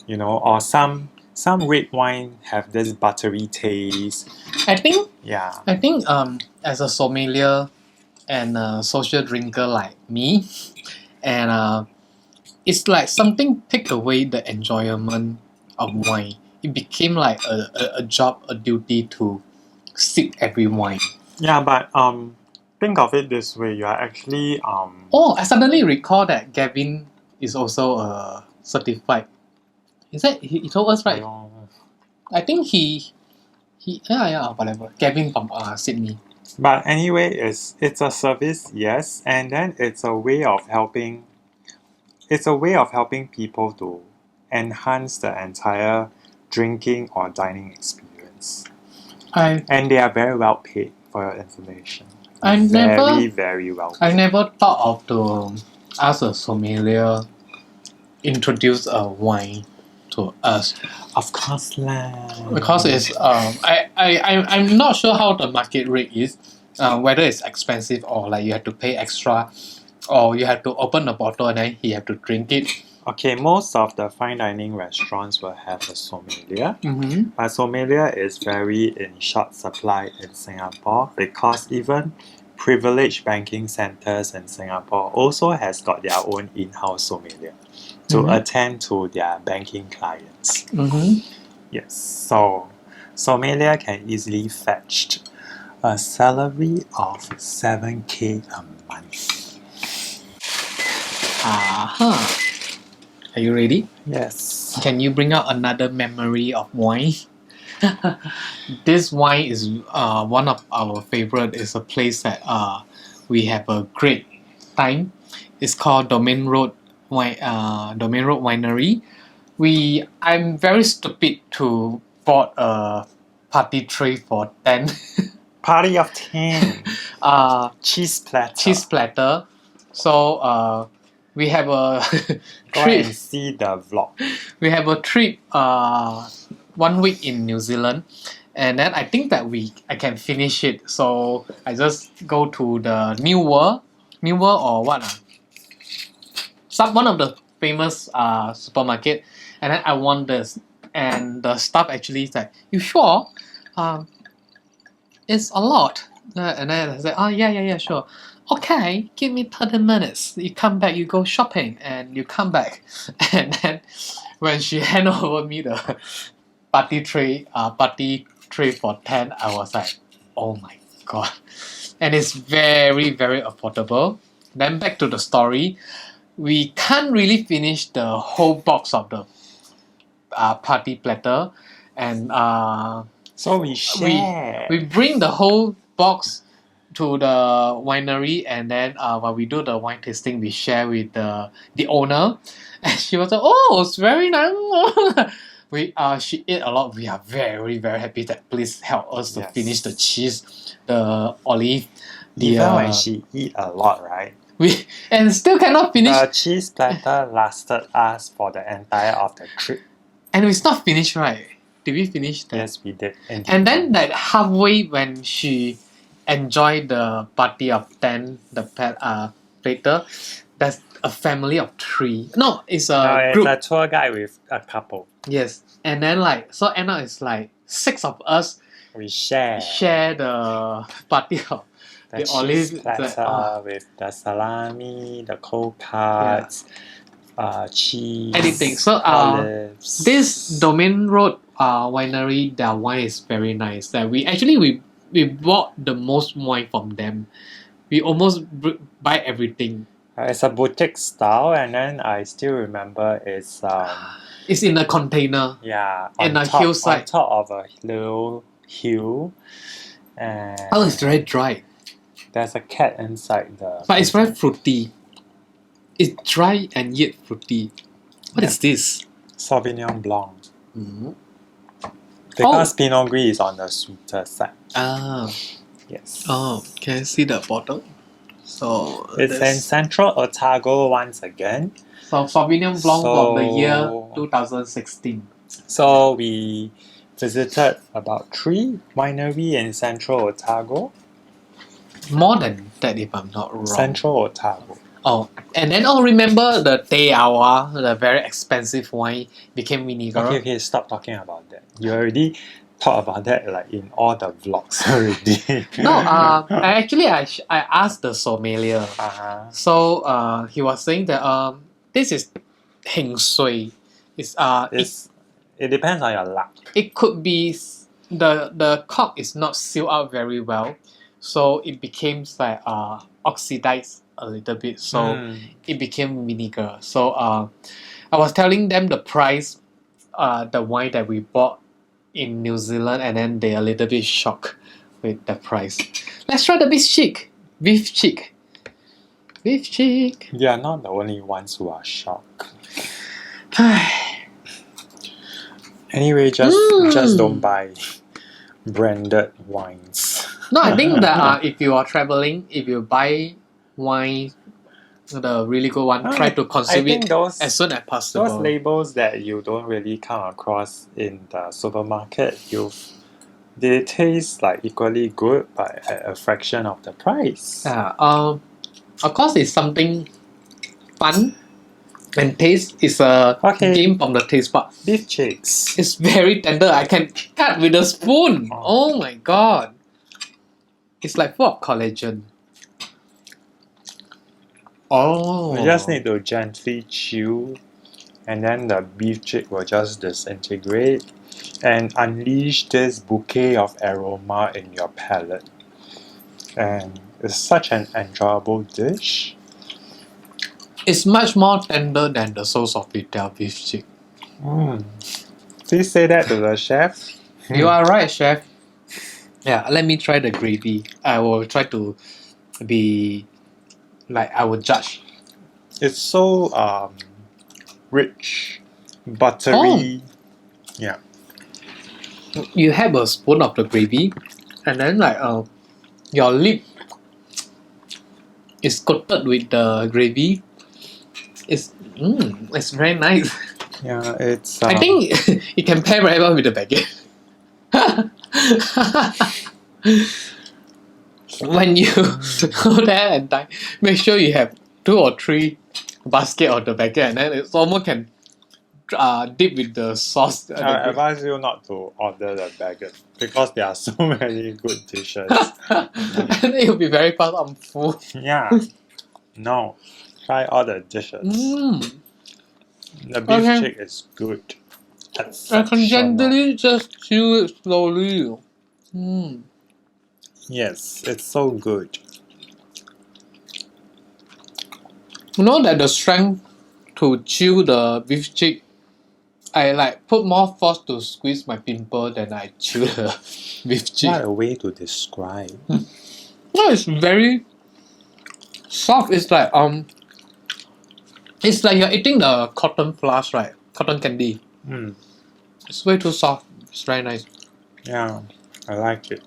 B: or some red wine have this buttery taste.
A: I think as a sommelier, and a social drinker like me, and it's like something take away the enjoyment of wine. It became like a job, a duty to sip every wine.
B: Yeah, but think of it this way: you are actually
A: Oh, I suddenly recall that Gavin is also a certified. Is that he told us right? I think he whatever. Gavin from Sydney.
B: But anyway, it's a service, yes, and then it's a way of helping. It's a way of helping people to enhance the entire drinking or dining experience. And they are very well paid for your information. Very well paid.
A: I never thought of to ask a sommelier introduce a wine to us.
B: Of course lah.
A: Because it's I'm not sure how the market rate is, whether it's expensive or like you have to pay extra, or you have to open the bottle and then you have to drink it.
B: Okay, most of the fine dining restaurants will have a sommelier.
A: Mm-hmm.
B: But sommelier is very in short supply in Singapore because even privileged banking centers in Singapore also has got their own in-house sommelier to attend to their banking clients.
A: Mm-hmm.
B: Yes, so sommelier can easily fetch a salary of 7K a month.
A: Are you ready?
B: Yes.
A: Can you bring out another memory of wine? This wine is one of our favorite. It's a place that we have a great time. It's called Domain Road Winery. I'm very stupid to bought a party tray for 10.
B: Party of 10. Cheese platter.
A: So we have a
B: Go
A: trip.
B: and see the vlog.
A: We have a trip 1 week in New Zealand, and then I think that I can finish it. So I just go to the New World or what? One of the famous supermarket, and then I want this, and the staff actually is like, "You sure? It's a lot." And then I said, "Oh yeah, sure." Okay, give me 30 minutes. You come back, you go shopping, and you come back. And then when she hand over me the party tray for 10, I was like, oh my god. And it's very, very affordable. Then back to the story. We can't really finish the whole box of the party platter. And
B: so we share.
A: We bring the whole box to the winery, and then when we do the wine tasting, we share with the owner, and she was like, "Oh, it's very nice." She ate a lot. We are very, very happy that please help us to finish the cheese, the olive.
B: Even when she eat a lot, right?
A: And still cannot finish.
B: The cheese platter lasted us for the entire of the trip.
A: And it's not finished, right? Did we finish that?
B: Yes, we did.
A: And then like halfway when she enjoy the party of 10, the platter, there's a family of 3. No, it's a group.
B: It's a tour guide with a couple.
A: Yes. And then so end up it's like 6 of us.
B: We share
A: the party of the
B: olive platter with the salami, the cold cuts, cheese,
A: anything. So
B: olives.
A: This Domain Road winery, their wine is very nice. That we bought the most wine from them. We almost buy everything.
B: It's a boutique style, and then I still remember it's
A: in a container.
B: Yeah,
A: in a hillside.
B: On top of a little hill. And
A: it's very dry.
B: There's a cat inside the.
A: But it's very fruity. It's dry and yet fruity. What is this?
B: Sauvignon Blanc.
A: Mm-hmm.
B: Because Pinot Gris is on the sweeter side. Yes.
A: Oh, can I see the bottle? So
B: it's in Central Otago once again.
A: So Sauvignon Blanc from the year 2016.
B: So we visited about 3 wineries in Central Otago.
A: More than that, if I'm not wrong.
B: Central Otago.
A: Oh, and then remember the Te Awa, the very expensive wine, became vinegar.
B: Okay, stop talking about that. You already talk about that like in all the vlogs already.
A: No, I asked the sommelier.
B: Uh-huh.
A: So he was saying that this is heng sui.
B: It depends on your luck.
A: It could be the cork is not sealed out very well, so it became like oxidized a little bit. So it became vinegar. So I was telling them the price, the wine that we bought in New Zealand, and then they're a little bit shocked with the price. Let's try the beef cheek. Beef cheek. Beef cheek.
B: They are not the only ones who are shocked. Anyway, just don't buy branded wines.
A: No, I think that if you are traveling, if you buy wine, the really good one, try to consume it as soon as possible.
B: Those labels that you don't really come across in the supermarket, they taste like equally good but at a fraction of the price.
A: Yeah. Of course, it's something fun, and taste is a game from the taste bud.
B: Beef cheeks.
A: It's very tender. I can cut with a spoon. Oh my god! It's like full of collagen. Oh.
B: You just need to gently chew, and then the beef cheek will just disintegrate and unleash this bouquet of aroma in your palate. And it's such an enjoyable dish.
A: It's much more tender than the sauce of Vitel beef cheek.
B: Please say that to the chef.
A: You are right, chef. Yeah, let me try the gravy. I will try to be like I will judge.
B: It's so rich, buttery. Yeah.
A: You have a spoon of the gravy, and then like your lip is coated with the gravy. It's very nice.
B: Yeah, it's.
A: I think it can pair very well with the baguette. When you go there and dine, make sure you have 2 or 3 baskets of the baguette, and then it almost can dip with the sauce.
B: I advise you not to order the baguette because there are so many good dishes.
A: And it will be very fast. I'm full.
B: Yeah. No. Try all the dishes. The beef cheek is good.
A: I can gently just chew it slowly.
B: Yes, it's so good.
A: You know that the strength to chew the beef cheek, I like put more force to squeeze my pimple than I chew the beef cheek.
B: What a way to describe.
A: No, it's very soft. It's like you're eating the cotton floss, right? Cotton candy. It's way too soft. It's very nice.
B: Yeah, I like it.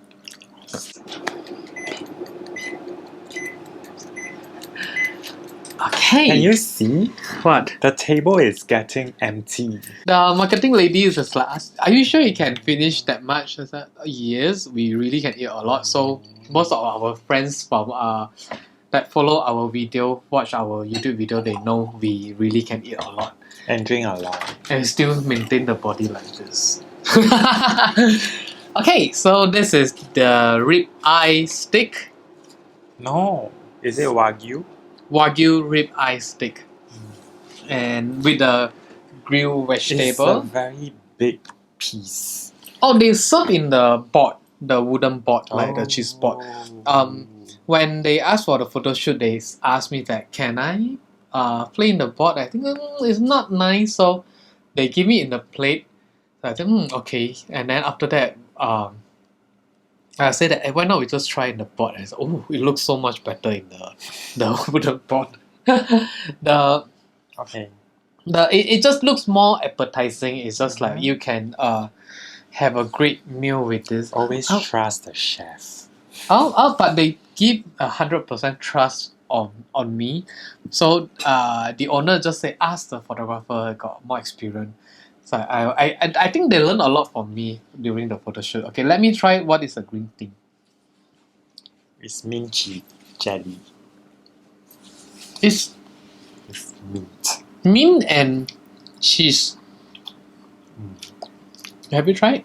A: Okay.
B: Can you see?
A: What?
B: The table is getting empty.
A: The marketing lady is just like, are you sure you can finish that much? I said, yes, we really can eat a lot. So most of our friends from that follow our video, watch our YouTube video, they know we really can eat a lot.
B: And drink a lot.
A: And still maintain the body like this. Okay, so this is the rib eye steak.
B: No. Is it Wagyu?
A: Wagyu rib eye steak. And with the grilled vegetable.
B: It's a very big piece.
A: Oh, they serve in the board, the wooden board, like the cheese board. When they asked for the photo shoot, they asked me that, can I play in the board? I think it's not nice, so they give me in the plate. So I said, okay. And then after that, I said that, hey, why not we just try in the board? And I said, oh, it looks so much better in the wooden board. It just looks more appetizing. It's just like you can have a great meal with this.
B: Always trust the chef.
A: But they give 100% trust on me. So the owner just say, ask the photographer, got more experience. So I think they learned a lot from me during the photo shoot. Okay, let me try what is the green thing.
B: It's mint jelly.
A: It's
B: mint.
A: Mint and cheese. Have you tried?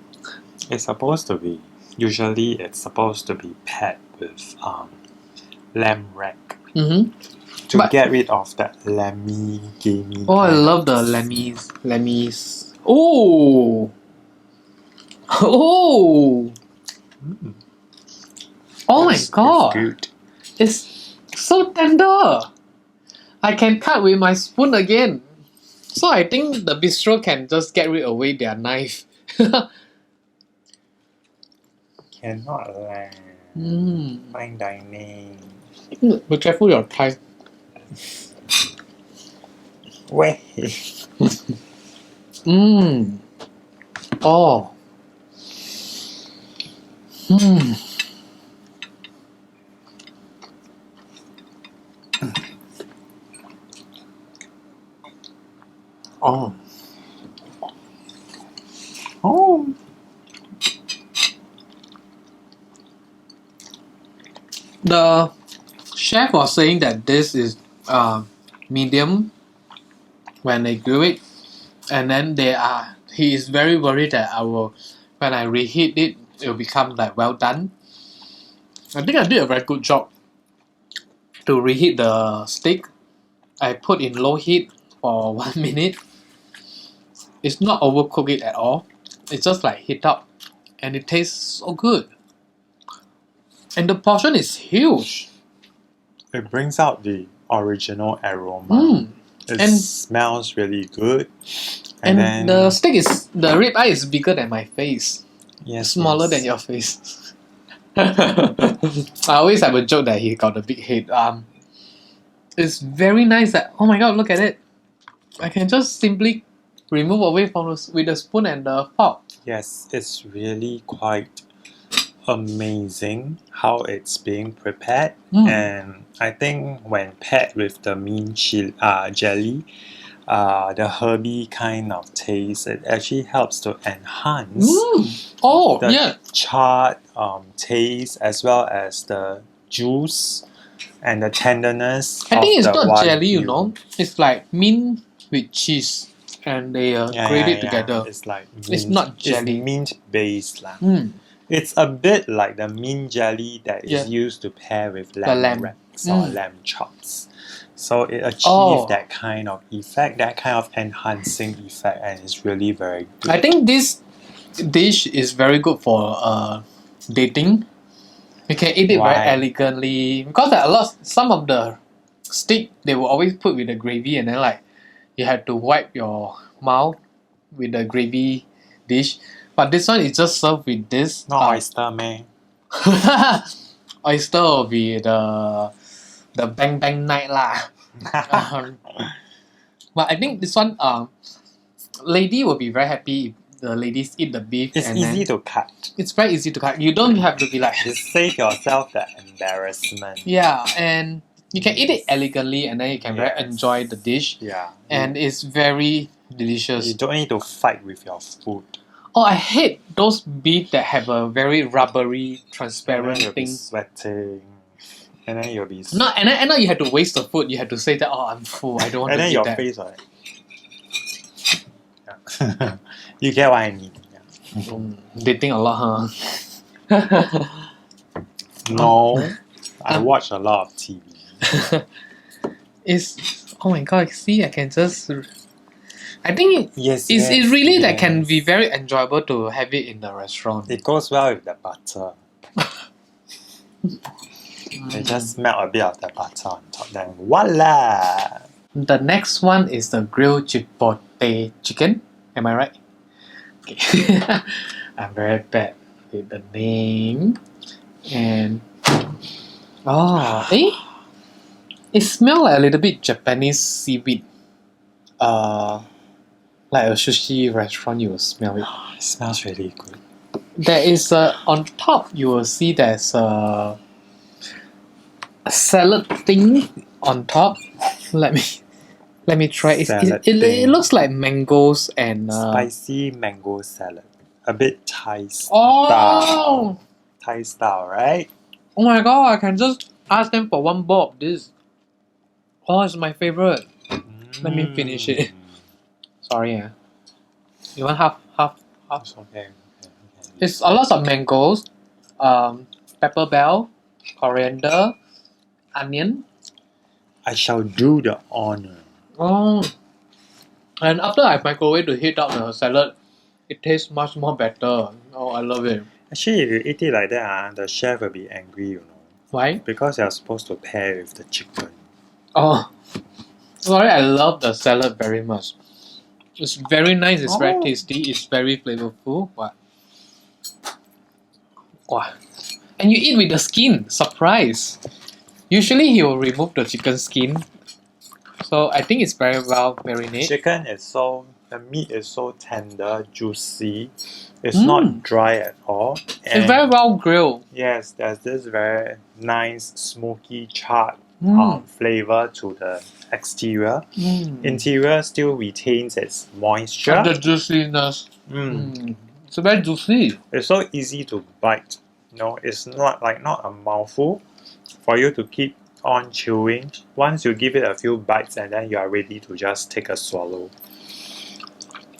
B: It's supposed to be. Usually, it's supposed to be paired with lamb rack
A: Mm-hmm.
B: to
A: But-
B: get rid of that lammy, gamey.
A: Oh, I
B: kind
A: love the
B: of-
A: lemmies. Lemmies. Oh! Oh!
B: Mm,
A: Oh my
B: it's
A: god!
B: good.
A: It's so tender! I can cut with my spoon again. So I think the bistro can just get rid away their knife.
B: Cannot land.
A: Mm.
B: Fine dining.
A: Be careful your thigh.
B: Wait.
A: Mmm. Oh. Hmm. Oh.
B: Oh.
A: The chef was saying that this is medium when they grill it, and then he is very worried that when I reheat it, it will become like well done. I think I did a very good job to reheat the steak. I put in low heat for 1 minute. It's not overcook it at all. It's just like heat up, and it tastes so good. And the portion is huge.
B: It brings out the original aroma.
A: Mm.
B: It
A: And-
B: smells really good.
A: And
B: then
A: the rib eye is bigger than my face.
B: yes,
A: Smaller
B: yes.
A: than your face. I always have a joke that he got a big head. It's very nice that, oh my god, look at it. I can just simply remove away with the spoon and the fork.
B: Yes, it's really quite amazing how it's being prepared.
A: Mm.
B: And I think when paired with the mint jelly, the herby kind of taste, it actually helps to enhance
A: Mm. Oh,
B: the
A: yeah.
B: charred taste as well as the juice and the tenderness.
A: I think
B: of
A: it's
B: the
A: not jelly, you
B: Wagyu.
A: know. It's like mint with cheese. And they grate it together.
B: It's like mint.
A: It's not jelly.
B: It's mint based lah.
A: Mm.
B: It's a bit like the mint jelly that is
A: Yeah.
B: used to pair with lamb,
A: lamb.
B: wraps or
A: Mm.
B: lamb chops. So it achieves
A: Oh.
B: that kind of effect, that kind of enhancing effect, and it's really very good.
A: I think this dish is very good for dating. You can eat it
B: Why?
A: very elegantly because some of the steak they will always put with the gravy, and then like you have to wipe your mouth with the gravy dish. But this one is just served with this.
B: Not oyster, man.
A: Oyster will be the bang bang night lah. But I think this one lady will be very happy if the ladies eat the beef.
B: It's
A: and
B: easy
A: then,
B: to cut.
A: It's very easy to cut. You don't have to be like
B: You save yourself the embarrassment.
A: yeah, and you can eat it elegantly, and then you can very
B: Yes.
A: enjoy the dish,
B: Yeah.
A: and it's very delicious.
B: You don't need to fight with your food.
A: Oh, I hate those beef that have a very rubbery,
B: And then
A: transparent
B: you'll be
A: thing.
B: sweating. And then you'll be
A: No, and then you have to waste the food. You have to say that, oh, I'm full. I don't want
B: and
A: to
B: then
A: eat
B: your
A: that.
B: face like yeah. You get what I mean. Yeah.
A: Dating a lot, huh?
B: No. I watch a lot of TV.
A: It's oh my god! See, I can just. I think
B: Yes.
A: it's really
B: yes.
A: that can be very enjoyable to have it in the restaurant.
B: It goes well with the butter. They just melt a bit of the butter on top. Then voila!
A: The next one is the grilled chipotle chicken. Am I right? Okay. I'm very bad with the name. And it smells like a little bit Japanese seaweed. Like a sushi restaurant, you will smell it.
B: It smells really good.
A: There is on top. You will see there's a salad thing on top. Let me try.
B: Salad
A: It
B: thing.
A: looks like mangoes and
B: Spicy mango salad. A bit Thai style.
A: oh
B: Thai style, right?
A: oh my god! I can just ask them for one bowl of this. Oh, it's my favorite. Let me finish it. Sorry, You want half?
B: It's okay.
A: It's a lot of mangoes, pepper bell, coriander, onion.
B: I shall do the honor.
A: Oh, and after I microwave to heat up the salad, it tastes much more better. Oh, I love it.
B: Actually, if you eat it like that, the chef will be angry, you know.
A: Why?
B: Because you're supposed to pair with the chicken.
A: Oh, sorry, I love the salad very much. It's very nice, it's very
B: Oh.
A: tasty, it's very flavorful. Wow. Wow. And you eat with the skin, surprise. Usually he will remove the chicken skin. So I think it's very well marinated.
B: Chicken is so, the meat is so tender, juicy. It's
A: Mm.
B: not dry at all.
A: It's very well grilled.
B: Yes, there's this very nice smoky charred
A: Mm.
B: flavor to the exterior.
A: Mm.
B: Interior still retains its moisture.
A: And the juiciness.
B: Mm.
A: It's very juicy.
B: It's so easy to bite. You know, it's not a mouthful for you to keep on chewing. Once you give it a few bites and then you are ready to just take a swallow.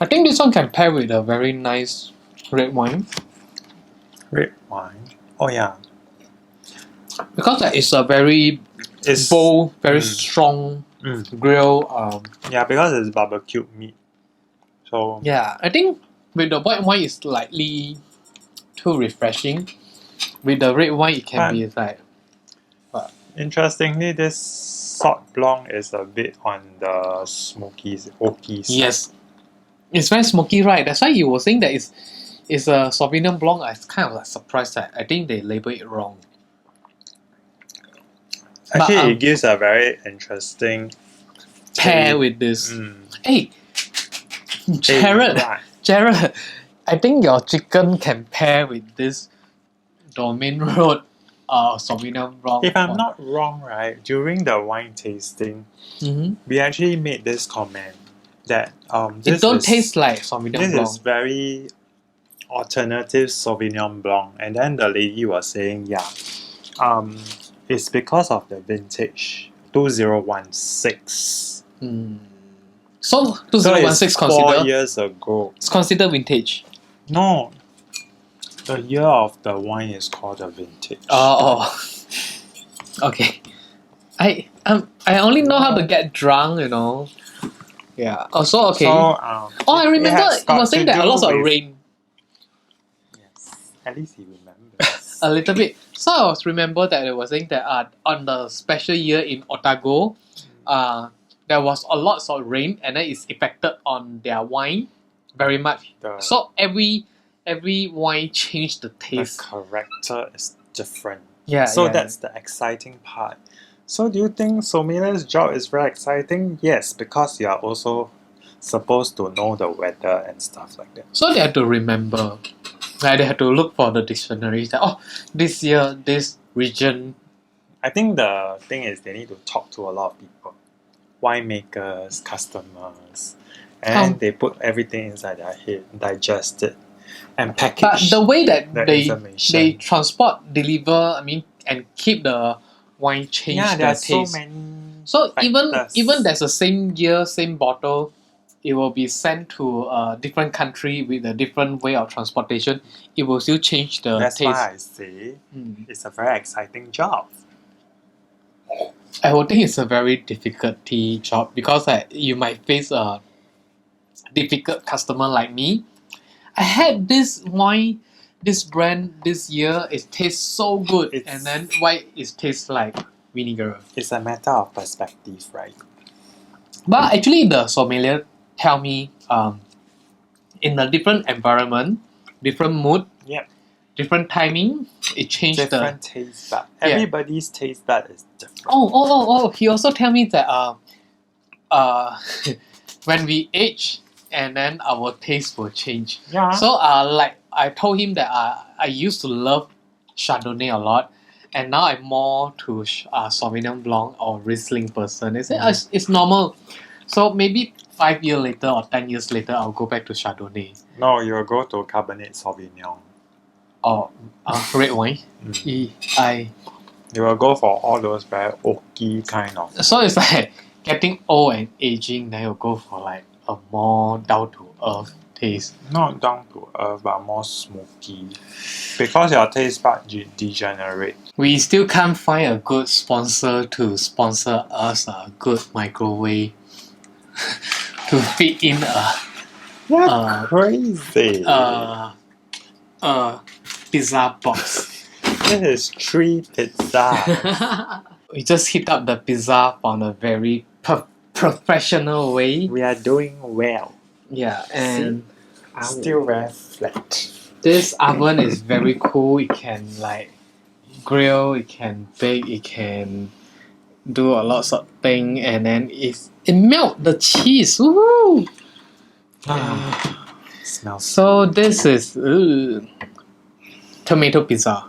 A: I think this one can pair with a very nice red wine.
B: Red wine. Oh yeah.
A: Because it's a very
B: It's
A: bold, very strong grill.
B: Yeah, because it's barbecued meat. So
A: Yeah, I think with the white wine it's slightly too refreshing. With the red wine it can be like
B: interestingly, this Sauv Blanc is a bit on the smoky, oaky side.
A: yes. It's very smoky, right? That's why you were saying that it's a Sauvignon Blanc. I was kind of like surprised that I think they label it wrong.
B: Actually, it gives a very interesting
A: pair with this.
B: Mm.
A: Hey, Jared,
B: right.
A: Jared, I think your chicken can pair with this Domain Road Sauvignon Blanc.
B: If I'm not wrong, right, during the wine tasting, we actually made this comment that
A: it don't taste like Sauvignon
B: this
A: Blanc.
B: is very alternative Sauvignon Blanc, and then the lady was saying, yeah, it's because of the vintage 2016.
A: So 2016
B: so it's 4
A: considered
B: years ago.
A: it's considered vintage.
B: No, the year of the wine is called a vintage.
A: Oh. Okay. I only know how to get drunk, you know. Yeah. Oh, so okay.
B: So,
A: I remember it was saying that a lot of rain.
B: Yes, at least he remembers.
A: A little bit. So I was remember that it was saying that on the special year in Otago, there was a lot of rain and then it's affected on their wine very much. So every wine changed the taste.
B: The character is different.
A: Yeah.
B: So that's the exciting part. So do you think sommelier's job is very exciting? Yes, because you are also supposed to know the weather and stuff like that.
A: So they have to remember. Like they have to look for the dictionaries that this year, this region.
B: I think the thing is they need to talk to a lot of people. Winemakers, customers. And they put everything inside their head, digest it, and package.
A: But the way that
B: information.
A: they transport, deliver, and keep the wine change the
B: there are
A: taste.
B: so many.
A: So
B: factors.
A: even there's the same year, same bottle, it will be sent to a different country with a different way of transportation. It will still change the
B: That's
A: taste.
B: why I say it's a very exciting job.
A: I would think it's a very difficulty job because you might face a difficult customer like me. I had this wine, this brand this year. It tastes so good, and then why it tastes like vinegar?
B: It's a matter of perspective, right?
A: But actually, the sommelier tell me, in a different environment, different mood, different timing, it changed
B: different taste bud. Everybody's taste bud is different.
A: Oh! He also tell me that when we age, and then our taste will change.
B: Yeah.
A: So like I told him that I used to love Chardonnay a lot, and now I'm more to Sauvignon Blanc or Riesling person. It's normal. So maybe 5 years later or 10 years later, I'll go back to Chardonnay.
B: No, you'll go to Cabernet Sauvignon.
A: Or red wine.
B: You will go for all those very oaky kind of.
A: So it's like getting old and aging, then you'll go for like a more down to earth taste.
B: Not down to earth, but more smoky. Because your taste bud degenerate.
A: We still can't find a good sponsor to sponsor us a good microwave to fit in
B: You're crazy.
A: a pizza box.
B: This is 3 pizzas.
A: We just hit up the pizza on a very professional way.
B: We are doing well.
A: Yeah, and
B: Still very flat.
A: this oven is very cool. It can like grill, it can bake, it can do a lot of things, and then it melt the cheese. Woohoo!
B: Smells
A: So this is tomato pizza.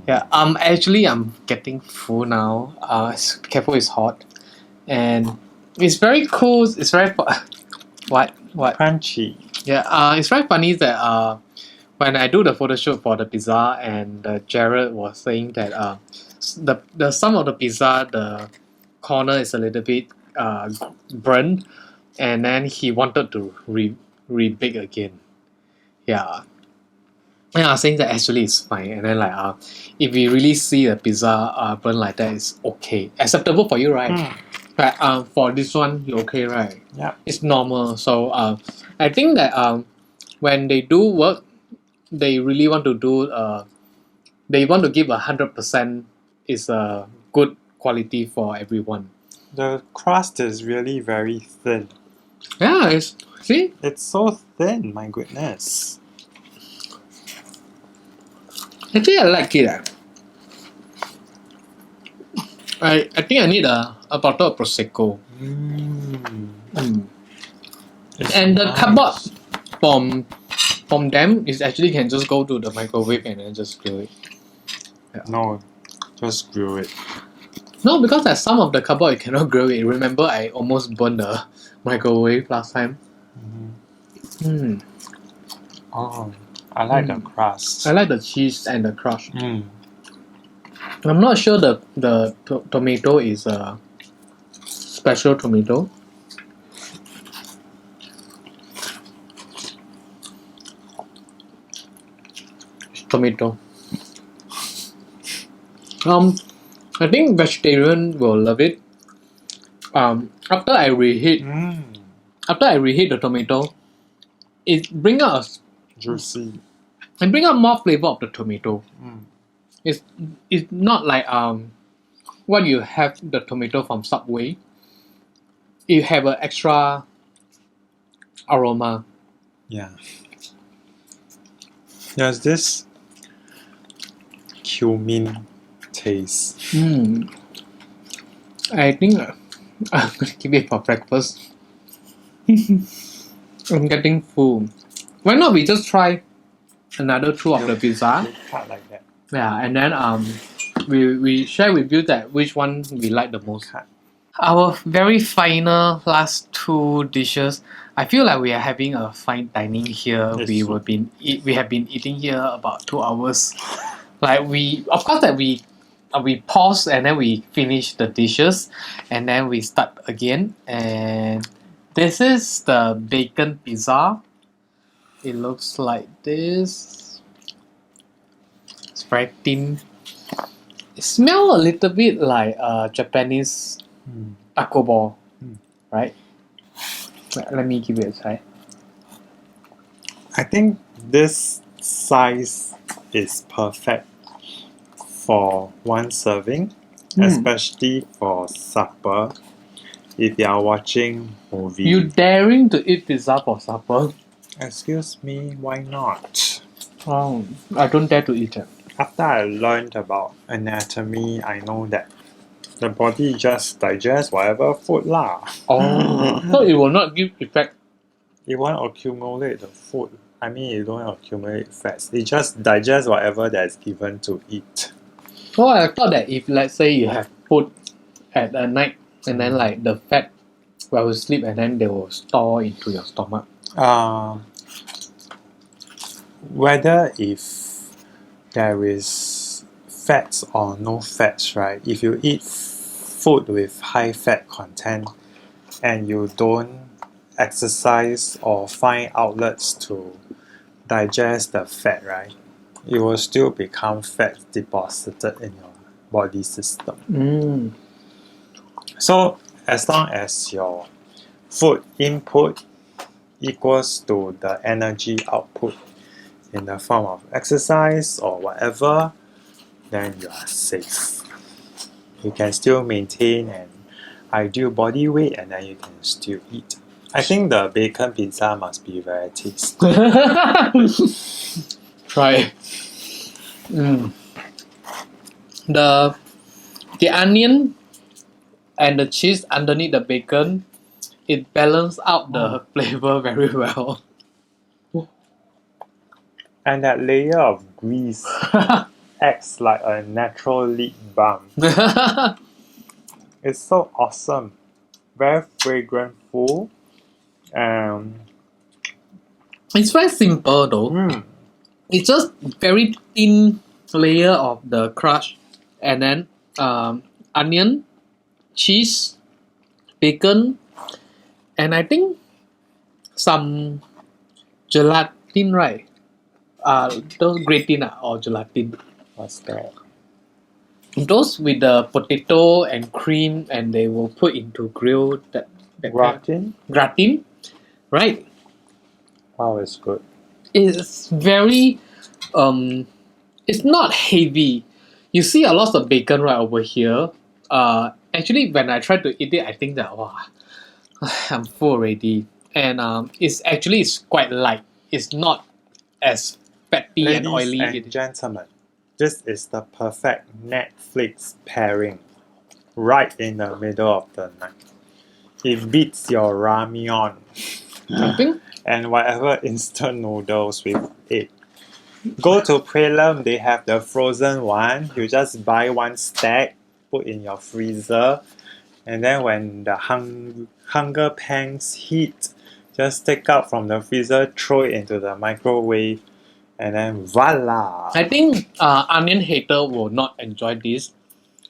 A: Yeah, I'm getting full now. Careful, it's hot, and it's very cool. It's very what?
B: crunchy.
A: Yeah, it's very funny that when I do the photo shoot for the pizza, and Jared was saying that the some of the pizza, the corner is a little bit burnt, and then he wanted to rebake again. Yeah. And I was saying that actually it's fine, and then like if we really see the pizza burn like that, it's okay, acceptable for you, right? Right. For this one, you okay, right?
B: Yeah.
A: It's normal. So I think that when they do work, they really want to do they want to give 100% is a good quality for everyone.
B: The crust is really very thin.
A: Yeah, see.
B: It's so thin, my goodness.
A: Actually, I like it. I think I need a bottle of prosecco. And the cupboard from them is actually can just go to the microwave and then just grill it. Yeah.
B: No, just grill it.
A: No, because at some of the cupboard you cannot grill it. Remember, I almost burned the microwave last time.
B: Oh, I like the crust.
A: I like the cheese and the crust. I'm not sure the tomato is a special tomato. It's tomato. I think vegetarian will love it. After I reheat the tomato, it bring out
B: Juicy.
A: and bring out more flavor of the tomato. It's not like what you have the tomato from Subway. You have an extra aroma.
B: Yeah. There's this cumin taste.
A: I think I'm gonna keep it for breakfast. I'm getting full. Why not we just try another two of the pizza?
B: Cut like that.
A: Yeah, and then we share with you that which one we like the most. Our very final last two dishes. I feel like we are having a fine dining here.
B: Yes.
A: We have been eating here about 2 hours. Like of course that we pause and then we finish the dishes, and then we start again. And this is the bacon pizza. It looks like this. It's very thin. It smells a little bit like Japanese taco ball, right? Let me give it a try.
B: I think this size is perfect for one serving, especially for supper. If you are watching movie.
A: You daring to eat pizza for supper?
B: Excuse me, why not?
A: Oh, I don't dare to eat it.
B: After I learned about anatomy, I know that the body just digests whatever food lah.
A: Oh, so it will not give effect.
B: It won't accumulate the food. I mean, it don't accumulate fats. It just digests whatever that's given to eat.
A: So I thought that if let's say you have food at night and then like the fat will sleep and then they will store into your stomach.
B: Whether if there is fats or no fats, right? If you eat food with high fat content and you don't exercise or find outlets to digest the fat, right, it will still become fat deposited in your body system.
A: Mm.
B: So as long as your food input equals to the energy output in the form of exercise or whatever, then you are safe. You can still maintain an ideal body weight and then you can still eat. I think the bacon pizza must be very tasty.
A: Try it. Mm. The onion and the cheese underneath the bacon, it balances out the flavor very well.
B: And that layer of grease acts like a natural lip balm. It's so awesome. Very fragrant, full.
A: It's very simple though. It's just very thin layer of the crust, and then onion, cheese, bacon, and I think some gelatin, right? Those gratin or gelatin.
B: What's that?
A: Those with the potato and cream, and they will put into grill that
B: Gratin?
A: gratin, right?
B: Wow, it's good.
A: It's very it's not heavy. You see a lot of bacon right over here. Actually, when I try to eat it, I think that wow, I'm full already. And it's quite light. It's not as fatty and
B: Ladies
A: oily.
B: and gentlemen, this is the perfect Netflix pairing. Right in the middle of the night. It beats your ramyeon
A: Something.
B: and whatever instant noodles with it. Go to Praelum, they have the frozen one. You just buy one stack, put in your freezer, and then when the hunger pangs hit, just take out from the freezer, throw it into the microwave, and then voila!
A: I think onion hater will not enjoy this.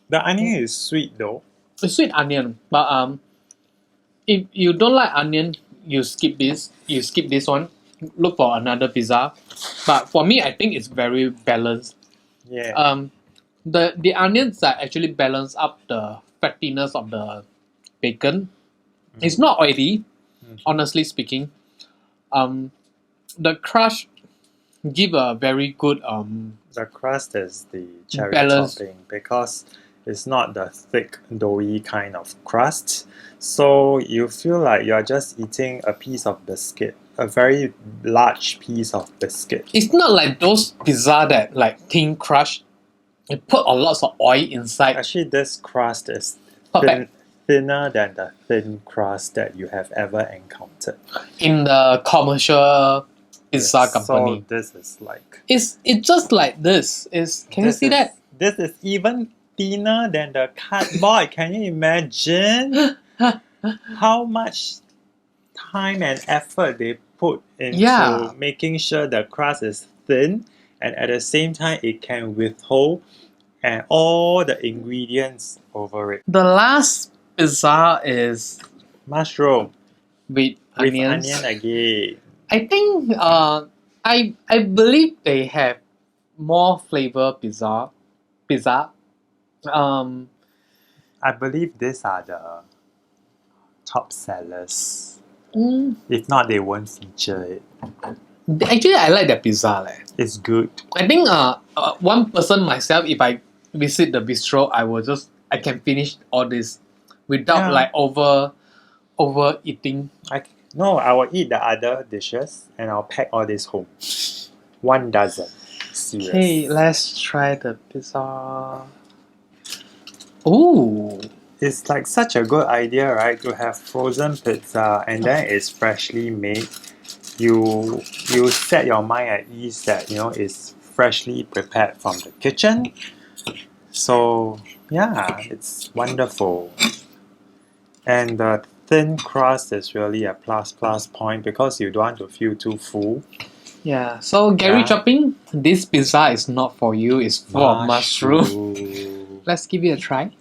B: The onion is sweet though.
A: It's sweet onion, but if you don't like onion, you skip this. You skip this one. Look for another pizza. But for me, I think it's very balanced.
B: Yeah.
A: The onions are actually balance up the fattiness of the bacon. It's not oily, honestly speaking. The crust give a very good
B: The crust is the cherry
A: balance.
B: topping because it's not the thick, doughy kind of crust. So you feel like you're just eating a piece of biscuit, a very large piece of biscuit.
A: It's not like those pizza that like thin crust. You put a lot of oil inside.
B: Actually, this crust is
A: Perfect.
B: thinner than the thin crust that you have ever encountered.
A: In the commercial pizza company.
B: So this is like...
A: It's just like this. Can you see that?
B: This is even thinner than the cardboard. Can you imagine how much time and effort they put into making sure the crust is thin and at the same time it can withhold and all the ingredients over it.
A: The last pizza is
B: Mushroom
A: with onions.
B: onion again.
A: I think I believe they have more flavor pizza.
B: I believe these are the top sellers.
A: Mm,
B: If not, they won't feature it.
A: actually, I like that pizza.
B: It's good.
A: I think one person myself, if I visit the bistro, I can finish all this without like overeating.
B: I will eat the other dishes and I'll pack all this home. 1 dozen. Serious.
A: Okay, let's try the pizza. Ooh.
B: It's like such a good idea, right? To have frozen pizza and then it's freshly made. You set your mind at ease that it's freshly prepared from the kitchen. So yeah, it's wonderful. And the thin crust is really a plus point because you don't want to feel too full.
A: Yeah, so Gary Chopping, this pizza is not for you, it's for mushroom. Let's give it a try.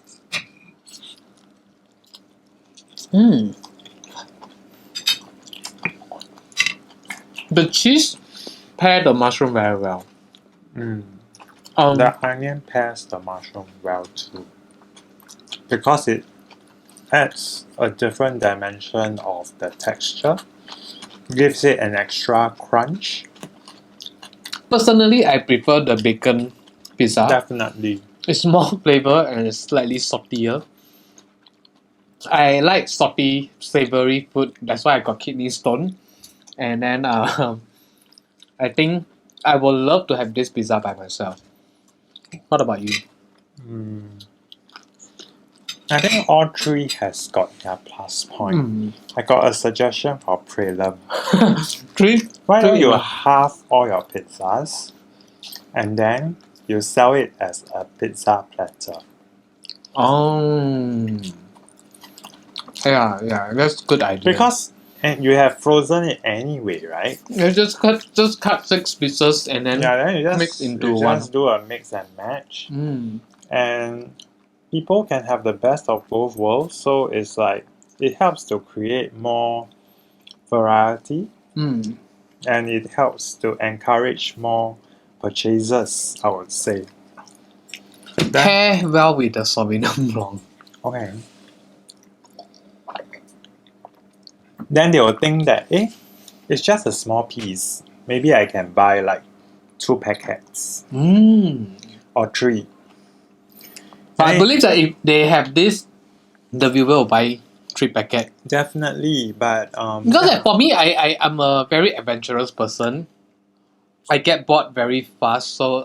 A: The cheese pair the mushroom very well.
B: Mm.
A: Um,
B: The onion pairs the mushroom well too. Because it adds a different dimension of the texture. Gives it an extra crunch.
A: Personally, I prefer the bacon pizza.
B: Definitely.
A: It's more flavor and it's slightly saltier. I like salty, savory food. That's why I got kidney stone. And then I think I would love to have this pizza by myself. What about you?
B: Mm. I think all three has got their plus point. I got a suggestion for Praelum.
A: Three.
B: Why don't you
A: enough.
B: halve all your pizzas and then you sell it as a pizza platter?
A: Yeah, that's a good idea.
B: Because and you have frozen it anyway, right?
A: You just cut 6 pieces and then
B: Yeah, then you just
A: mix into
B: you
A: one.
B: just do a mix and match,
A: Mm.
B: and people can have the best of both worlds. So it's like it helps to create more variety,
A: Mm.
B: and it helps to encourage more purchases, I would say.
A: Pair well with the Sauvignon Blanc.
B: Okay. Then they will think that it's just a small piece. Maybe I can buy like 2 packets or 3.
A: But I believe that if they have this, the viewer will buy 3 packets.
B: Definitely, but
A: Because like, for me, I'm a very adventurous person. I get bored very fast, so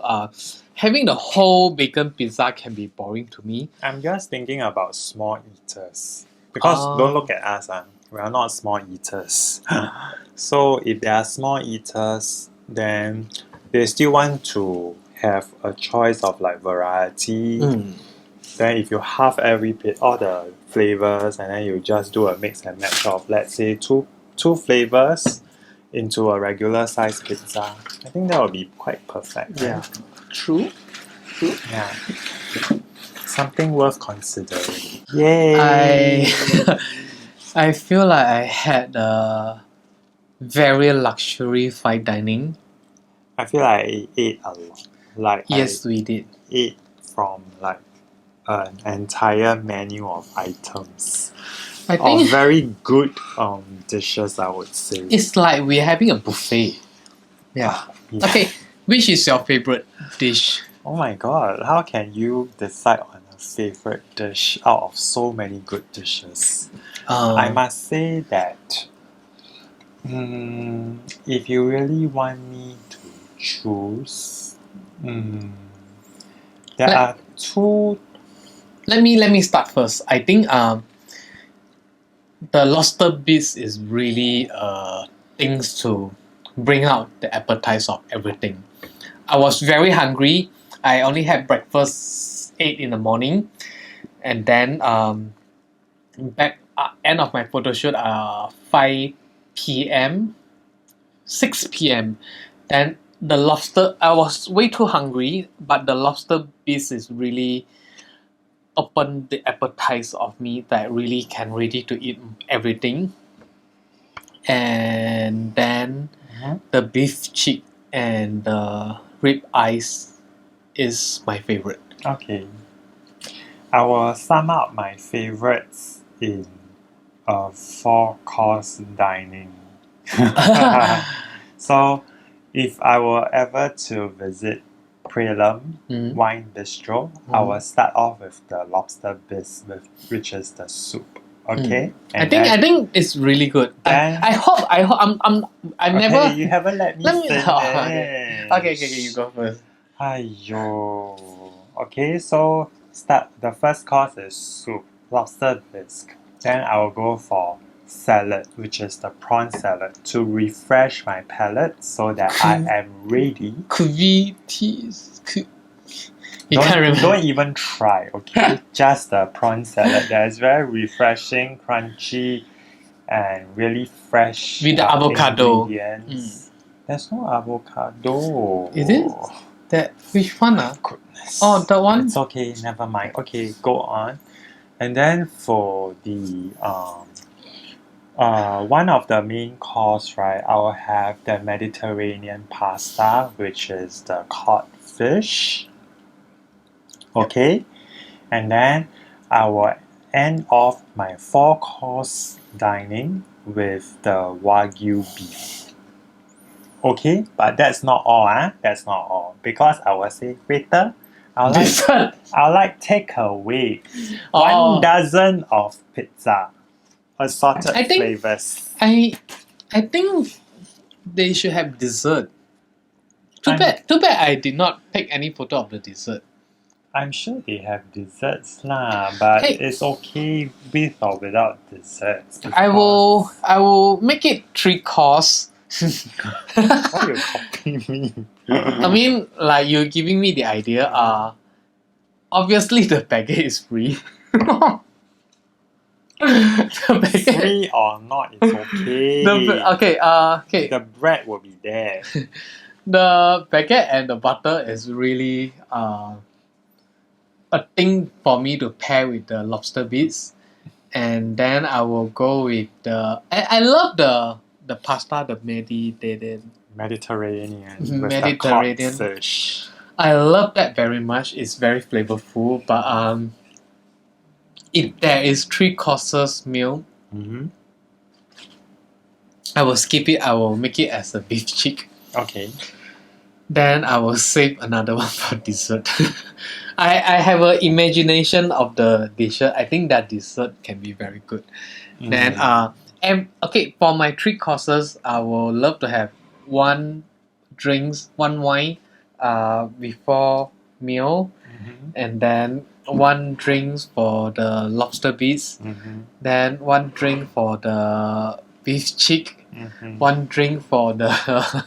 A: having the whole bacon pizza can be boring to me.
B: I'm just thinking about small eaters. Because don't look at us, we are not small eaters. So if they are small eaters, then they still want to have a choice of like variety. Then if you halve all the flavors and then you just do a mix and match of let's say two flavors into a regular size pizza, I think that would be quite perfect.
A: Yeah,
B: Right?
A: true.
B: Yeah. Something worth considering. Yay!
A: I feel like I had a very luxury fine dining.
B: I feel like I ate a lot. Like
A: Yes, we did.
B: I ate from like an entire menu of items.
A: I
B: Of
A: think
B: very good dishes, I would say.
A: it's like we're having a buffet. Yeah.
B: Yeah.
A: Okay, which is your favorite dish?
B: Oh my god, how can you decide on a favorite dish out of so many good dishes? I must say that if you really want me to choose, there are 2.
A: Let me start first. I think the lobster bisque is really things to bring out the appetite of everything. I was very hungry. I only had breakfast 8 in the morning, and then back end of my photo shoot 5 p.m. 6 p.m. Then the lobster, I was way too hungry, but the lobster bisque is really open the appetite of me that really can ready to eat everything. And then the beef cheek and the rib eyes is my favorite.
B: Okay. I will sum up my favorites in a 4-course dining. So, if I were ever to visit Praelum Wine Bistro, I will start off with the lobster bisque, which is the soup. Okay,
A: I think it's really good. I hope I never.
B: You haven't let me finish.
A: Okay, you go first.
B: Aiyo. Okay, so the first course is soup, lobster bisque. Then I will go for salad, which is the prawn salad, to refresh my palate so that I am ready.
A: You can't remember.
B: Don't even try, okay? Just the prawn salad that is very refreshing, crunchy, and really fresh.
A: With the avocado.
B: Ingredients. There's no avocado.
A: Is it? Which one?
B: Goodness.
A: Oh, that one?
B: It's okay, never mind. Okay, go on. And then for the One of the main course, right, I will have the Mediterranean pasta, which is the cod fish. Okay, and then I will end off my 4-course dining with the Wagyu beef. Okay, but that's not all, That's not all. Because I will say, waiter, I
A: Dessert.
B: like takeaway.
A: Oh.
B: 1 dozen of pizza. Assorted
A: I think-
B: flavors.
A: I think they should have dessert. Too bad I did not take any photo of the dessert.
B: I'm sure they have desserts lah, but
A: Hey.
B: it's okay with or without desserts.
A: I will make it 3 course.
B: Why you copying me?
A: I mean, like you're giving me the idea. Obviously the baguette is free. The baguette.
B: Free or not, it's okay.
A: Okay.
B: The bread will be there.
A: The baguette and the butter is really a thing for me to pair with the lobster bits, and then I will go with the. I love the pasta, the Mediterranean.
B: Mediterranean.
A: Mhm,
B: With
A: Mediterranean.
B: the cod fish.
A: I love that very much. It's very flavorful, but if there is 3 courses meal,
B: Mm-hmm.
A: I will skip it. I will make it as a beef cheek.
B: Okay.
A: Then I will save another one for dessert. I have an imagination of the dessert. I think that dessert can be very good. Then and okay, for my 3 courses, I will love to have 1 drinks, 1 wine before meal,
B: Mm-hmm.
A: and then 1 drinks for the lobster bits,
B: Mm-hmm.
A: then 1 drink for the beef cheek,
B: Mm-hmm.
A: 1 drink for the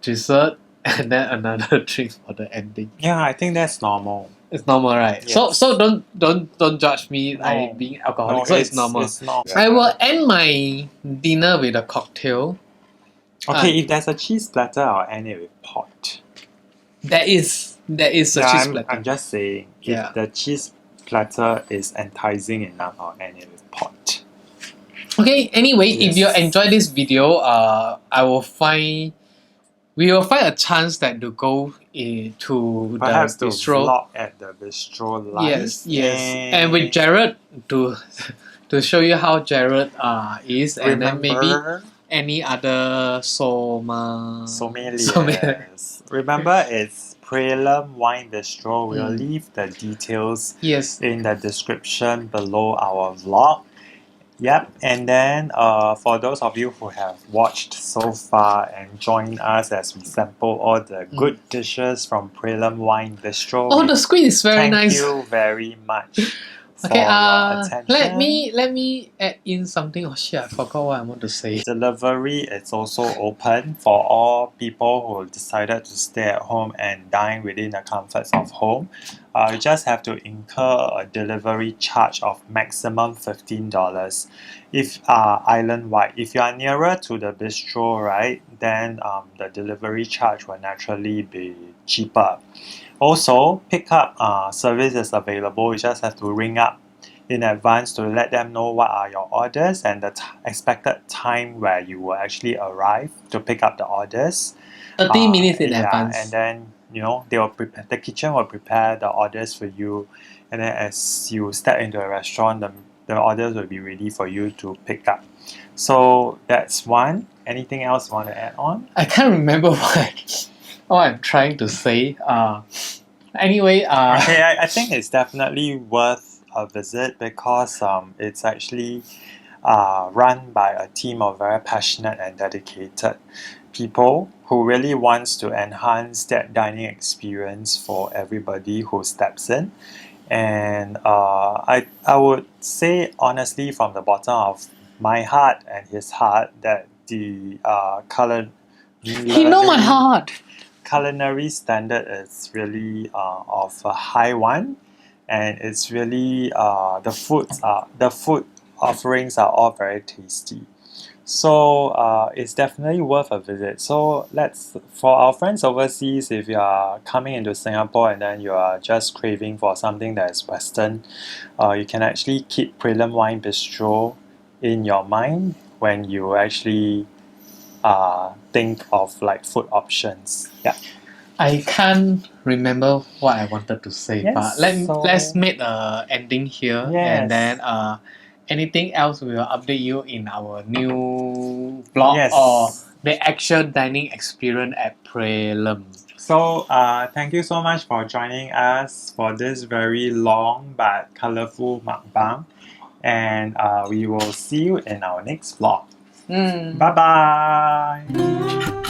A: dessert, and then another drink for the ending.
B: Yeah, I think that's normal.
A: It's normal, right?
B: Yes.
A: So don't judge me
B: No.
A: like being alcoholic. So it's normal.
B: It's not.
A: I will end my dinner with a cocktail.
B: Okay, if there's a cheese platter, I'll end it with pot.
A: There is a cheese platter.
B: I'm just saying, if
A: Yeah.
B: the cheese platter is enticing enough, I'll end it with pot.
A: Okay. Anyway, if you
B: Yes.
A: enjoy this video, we will find a chance that to go to
B: Perhaps
A: the
B: to
A: bistro.
B: vlog at the bistro live.
A: Yes, and with Jared to show you how Jared is, and then maybe
B: Remember
A: any other sommeliers.
B: sommeliers. Remember, it's Praelum Wine Bistro. We'll
A: Mm.
B: leave the details
A: Yes.
B: in the description below our vlog. Yep, and then for those of you who have watched so far and joined us as we sample all the good dishes from Praelum Wine Bistro,
A: Oh,
B: we
A: the screen is very
B: thank
A: nice.
B: you very much for
A: Okay,
B: your attention.
A: let me add in something. Oh shit, I forgot what I want to say.
B: Delivery is also open for all people who decided to stay at home and dine within the comforts of home. You just have to incur a delivery charge of maximum $15 if island-wide. If you are nearer to the bistro, right, then the delivery charge will naturally be cheaper. Also, pickup service is available. You just have to ring up in advance to let them know what are your orders and the expected time where you will actually arrive to pick up the orders.
A: 30 minutes in
B: Yeah,
A: advance.
B: and then they will prepare. The kitchen will prepare the orders for you, and then as you step into a restaurant, the orders will be ready for you to pick up. So that's one. Anything else you want to add on?
A: I can't remember what I'm trying to say. Anyway,
B: Okay, I think it's definitely worth a visit because it's actually run by a team of very passionate and dedicated people who really wants to enhance that dining experience for everybody who steps in. And I would say honestly from the bottom of my heart and his heart that the
A: he know my heart.
B: culinary standard is really of a high one, and it's really the food offerings are all very tasty. So it's definitely worth a visit. So for our friends overseas, if you are coming into Singapore and then you are just craving for something that is Western, you can actually keep Praelum Wine Bistro in your mind when you actually think of like food options. Yeah.
A: I can't remember what I wanted to say,
B: Yes,
A: but
B: so-
A: let's make a ending here, and
B: Yes.
A: then anything else we will update you in our new blog
B: Yes.
A: or the actual dining experience at Praelum.
B: So thank you so much for joining us for this very long but colorful mukbang, and we will see you in our next vlog. Bye bye.